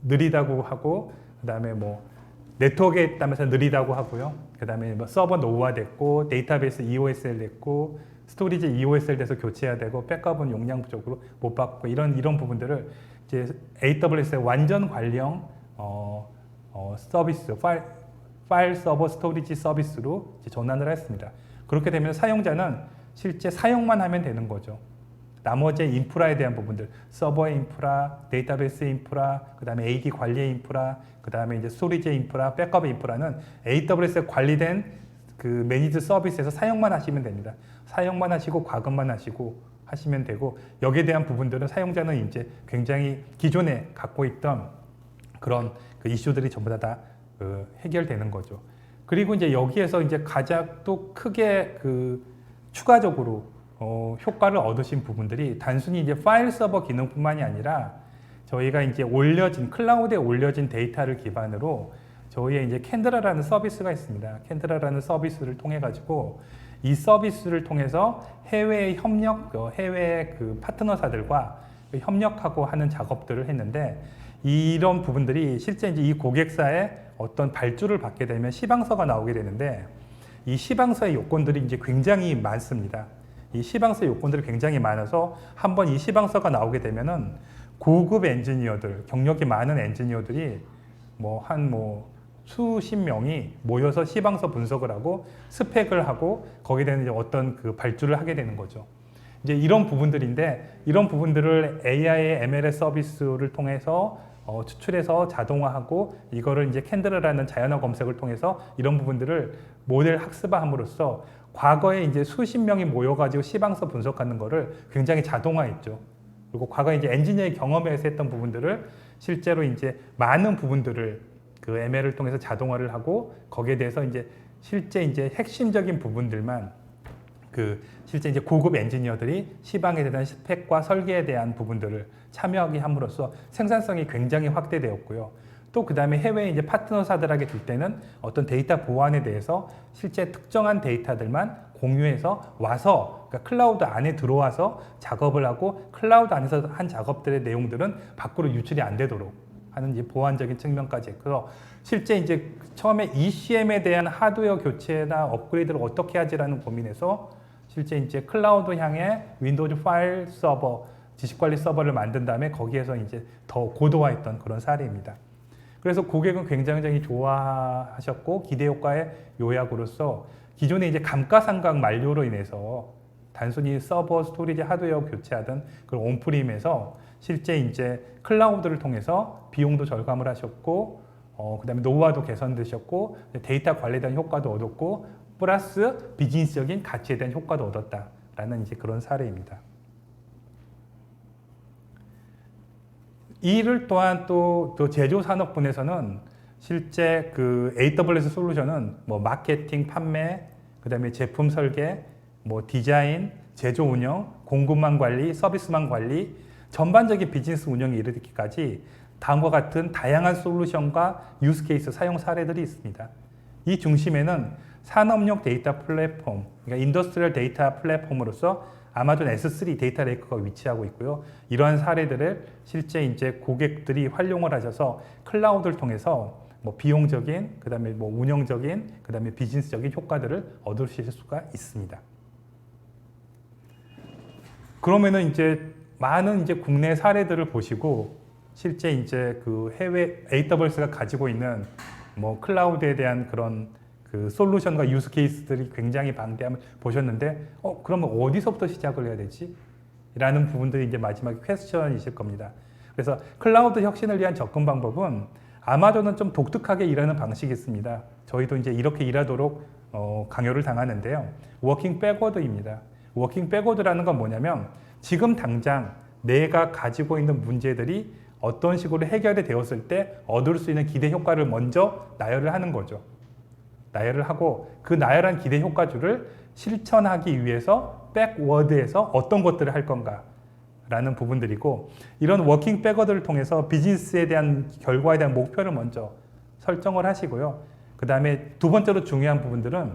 느리다고 하고 그다음에 뭐 네트워크에 따라서 느리다고 하고요. 그다음에 뭐 서버 노후화됐고 데이터베이스 EOSL 됐고 스토리지 EOSL 돼서 교체해야 되고 백업은 용량 부족으로 못 받고 이런 부분들을 이제 AWS의 완전 관리형 서비스 파일 서버 스토리지 서비스로 이제 전환을 했습니다. 그렇게 되면 사용자는 실제 사용만 하면 되는 거죠. 나머지 인프라에 대한 부분들, 서버의 인프라, 데이터베이스 인프라, 그 다음에 AD 관리의 인프라, 그 다음에 이제 스토리지 인프라, 백업의 인프라는 AWS에 관리된 그 매니지 서비스에서 사용만 하시면 됩니다. 사용만 하시고 과금만 하시고 하시면 되고 여기에 대한 부분들은 사용자는 이제 굉장히 기존에 갖고 있던 그런 그 이슈들이 전부 다 해결되는 거죠. 그리고 이제 여기에서 이제 가장 또 크게 그 추가적으로 효과를 얻으신 부분들이 단순히 이제 파일 서버 기능뿐만이 아니라 저희가 이제 클라우드에 올려진 데이터를 기반으로 저희의 이제 캔드라라는 서비스가 있습니다. 캔드라라는 서비스를 통해 가지고 이 서비스를 통해서 해외 그 파트너사들과 협력하고 하는 작업들을 했는데 이런 부분들이 실제 이제 이 고객사의 어떤 발주를 받게 되면 시방서가 나오게 되는데 이 시방서의 요건들이 이제 굉장히 많습니다. 이 시방서 요건들이 굉장히 많아서 한번 이 시방서가 나오게 되면은 고급 엔지니어들, 경력이 많은 엔지니어들이 수십 명이 모여서 시방서 분석을 하고 스펙을 하고 거기에 대한 이제 어떤 그 발주를 하게 되는 거죠. 이제 이런 부분들인데 이런 부분들을 AI의 MLS 서비스를 통해서 추출해서 자동화하고 이거를 이제 캔들라는 자연어 검색을 통해서 이런 부분들을 모델 학습화함으로써 과거에 이제 수십 명이 모여가지고 시방서 분석하는 거를 굉장히 자동화했죠. 그리고 과거에 이제 엔지니어의 경험에서 했던 부분들을 실제로 이제 많은 부분들을 그 ML을 통해서 자동화를 하고 거기에 대해서 이제 실제 이제 핵심적인 부분들만 실제 이제 고급 엔지니어들이 시방에 대한 스펙과 설계에 대한 부분들을 참여하게 함으로써 생산성이 굉장히 확대되었고요. 또 그 다음에 해외 이제 파트너사들에게 줄 때는 어떤 데이터 보안에 대해서 실제 특정한 데이터들만 공유해서 와서 그러니까 클라우드 안에 들어와서 작업을 하고 클라우드 안에서 한 작업들의 내용들은 밖으로 유출이 안 되도록 하는 이제 보안적인 측면까지 했고요. 실제 이제 처음에 ECM에 대한 하드웨어 교체나 업그레이드를 어떻게 하지라는 고민에서 실제 이제 클라우드 향해 윈도우즈 파일 서버, 지식관리 서버를 만든 다음에 거기에서 이제 더 고도화했던 그런 사례입니다. 그래서 고객은 굉장히 좋아하셨고 기대 효과의 요약으로서 기존에 이제 감가상각 만료로 인해서 단순히 서버, 스토리지, 하드웨어 교체하던 그 온프림에서 실제 이제 클라우드를 통해서 비용도 절감을 하셨고, 그다음에 노후화도 개선되셨고, 데이터 관리에 대한 효과도 얻었고, 플러스 비즈니스적인 가치에 대한 효과도 얻었다라는 이제 그런 사례입니다. 이를 또한 또 제조 산업분에서는 실제 그 AWS 솔루션은 마케팅, 판매, 그다음에 제품 설계, 디자인, 제조 운영, 공급망 관리, 서비스망 관리, 전반적인 비즈니스 운영에 이르기까지 다음과 같은 다양한 솔루션과 유스 케이스 사용 사례들이 있습니다. 이 중심에는 산업용 데이터 플랫폼, 그러니까 인더스트리얼 데이터 플랫폼으로서 아마존 S3 데이터 레이크가 위치하고 있고요. 이러한 사례들을 실제 이제 고객들이 활용을 하셔서 클라우드를 통해서 비용적인, 그다음에 운영적인, 그다음에 비즈니스적인 효과들을 얻으실 수가 있습니다. 그러면은 이제 많은 이제 국내 사례들을 보시고 실제 이제 그 해외 AWS가 가지고 있는 클라우드에 대한 그런 그 솔루션과 유스 케이스들이 굉장히 방대함을 보셨는데 그러면 어디서부터 시작을 해야 되지? 라는 부분들이 이제 마지막에 퀘스천이실 겁니다. 그래서 클라우드 혁신을 위한 접근 방법은 아마존은 좀 독특하게 일하는 방식이 있습니다. 저희도 이제 이렇게 일하도록 강요를 당하는데요. 워킹 백워드입니다. 워킹 백워드라는 건 뭐냐면 지금 당장 내가 가지고 있는 문제들이 어떤 식으로 해결이 되었을 때 얻을 수 있는 기대 효과를 먼저 나열을 하는 거죠. 나열을 하고 그 나열한 기대 효과주를 실천하기 위해서 백워드에서 어떤 것들을 할 건가 라는 부분들이고, 이런 워킹 백워드를 통해서 비즈니스에 대한 결과에 대한 목표를 먼저 설정을 하시고요. 그 다음에 두 번째로 중요한 부분들은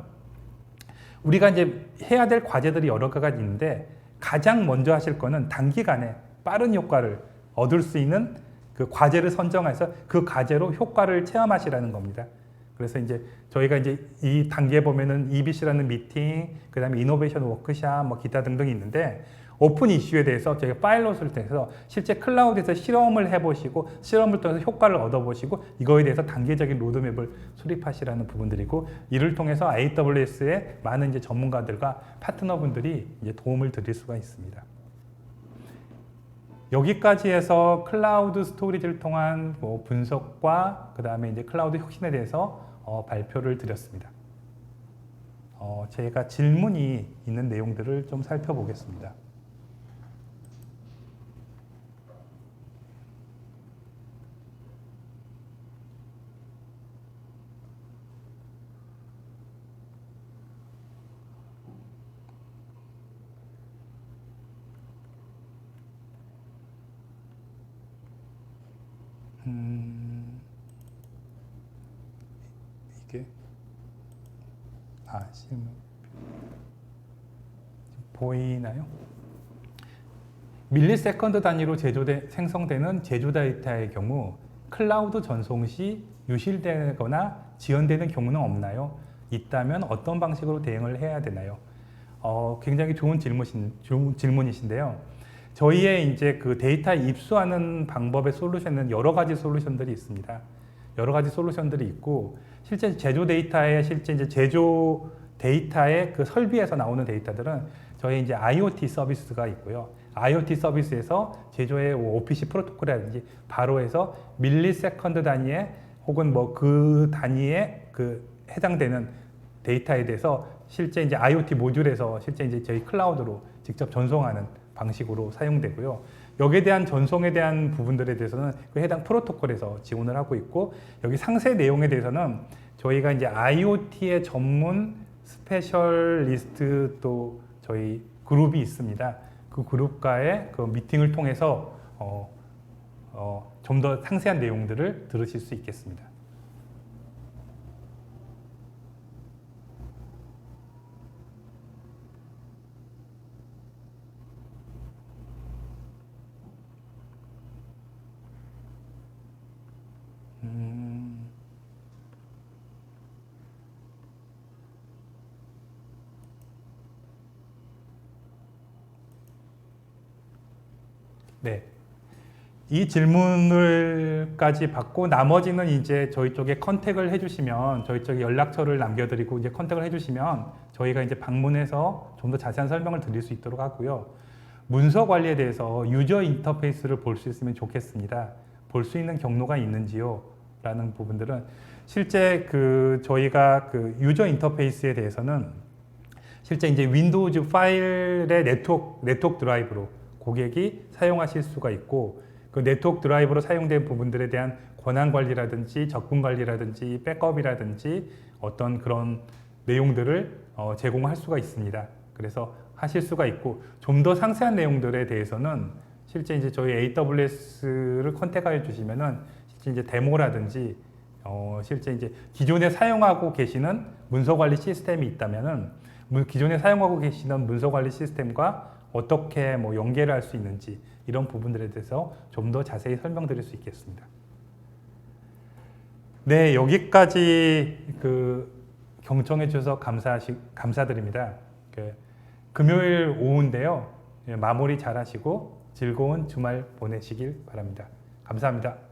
우리가 이제 해야 될 과제들이 여러 가지가 있는데 가장 먼저 하실 거는 단기간에 빠른 효과를 얻을 수 있는 그 과제를 선정해서 그 과제로 효과를 체험하시라는 겁니다. 그래서 이제 저희가 이제 이 단계에 보면은 EBC라는 미팅, 그 다음에 이노베이션 워크샵, 기타 등등이 있는데 오픈 이슈에 대해서 저희가 파일럿을 통해서 실제 클라우드에서 실험을 해보시고 실험을 통해서 효과를 얻어보시고 이거에 대해서 단계적인 로드맵을 수립하시라는 부분들이고, 이를 통해서 AWS의 많은 이제 전문가들과 파트너분들이 이제 도움을 드릴 수가 있습니다. 여기까지 해서 클라우드 스토리지를 통한 분석과 그 다음에 이제 클라우드 혁신에 대해서 발표를 드렸습니다. 제가 질문이 있는 내용들을 좀 살펴보겠습니다. 이게 실무 보이나요? 밀리세컨드 단위로 생성되는 제조 데이터의 경우 클라우드 전송 시 유실되거나 지연되는 경우는 없나요? 있다면 어떤 방식으로 대응을 해야 되나요? 굉장히 좋은 질문이신데요. 저희의 이제 그 데이터 입수하는 방법의 솔루션은 여러 가지 솔루션들이 있습니다. 여러 가지 솔루션들이 있고, 실제 제조 데이터의 제조 데이터의 그 설비에서 나오는 데이터들은 저희 이제 IoT 서비스가 있고요. IoT 서비스에서 제조의 OPC 프로토콜이라든지 바로 해서 밀리세컨드 단위의 혹은 뭐 그 단위에 그 해당되는 데이터에 대해서 실제 이제 IoT 모듈에서 실제 이제 저희 클라우드로 직접 전송하는 방식으로 사용되고요. 여기에 대한 전송에 대한 부분들에 대해서는 그 해당 프로토콜에서 지원을 하고 있고, 여기 상세 내용에 대해서는 저희가 이제 IoT의 전문 스페셜리스트 또 저희 그룹이 있습니다. 그 그룹과의 그 미팅을 통해서 좀 더 상세한 내용들을 들으실 수 있겠습니다. 네. 이 질문을까지 받고 나머지는 이제 저희 쪽에 컨택을 해주시면, 저희 쪽에 연락처를 남겨드리고 이제 컨택을 해주시면 저희가 이제 방문해서 좀 더 자세한 설명을 드릴 수 있도록 하고요. 문서 관리에 대해서 유저 인터페이스를 볼 수 있으면 좋겠습니다. 볼 수 있는 경로가 있는지요? 라는 부분들은 실제 저희가 그 유저 인터페이스에 대해서는 실제 이제 윈도우즈 파일의 네트워크 드라이브로 고객이 사용하실 수가 있고, 그 네트워크 드라이브로 사용된 부분들에 대한 권한 관리라든지 접근 관리라든지 백업이라든지 어떤 그런 내용들을 제공할 수가 있습니다. 그래서 하실 수가 있고, 좀 더 상세한 내용들에 대해서는 실제 이제 저희 AWS를 컨택해 주시면은 실제 이제 데모라든지 실제 이제 기존에 사용하고 계시는 문서 관리 시스템이 있다면은 기존에 사용하고 계시는 문서 관리 시스템과 어떻게 뭐 연계를 할 수 있는지 이런 부분들에 대해서 좀 더 자세히 설명드릴 수 있겠습니다. 네, 여기까지 경청해 주셔서 감사드립니다. 금요일 오후인데요. 마무리 잘 하시고 즐거운 주말 보내시길 바랍니다. 감사합니다.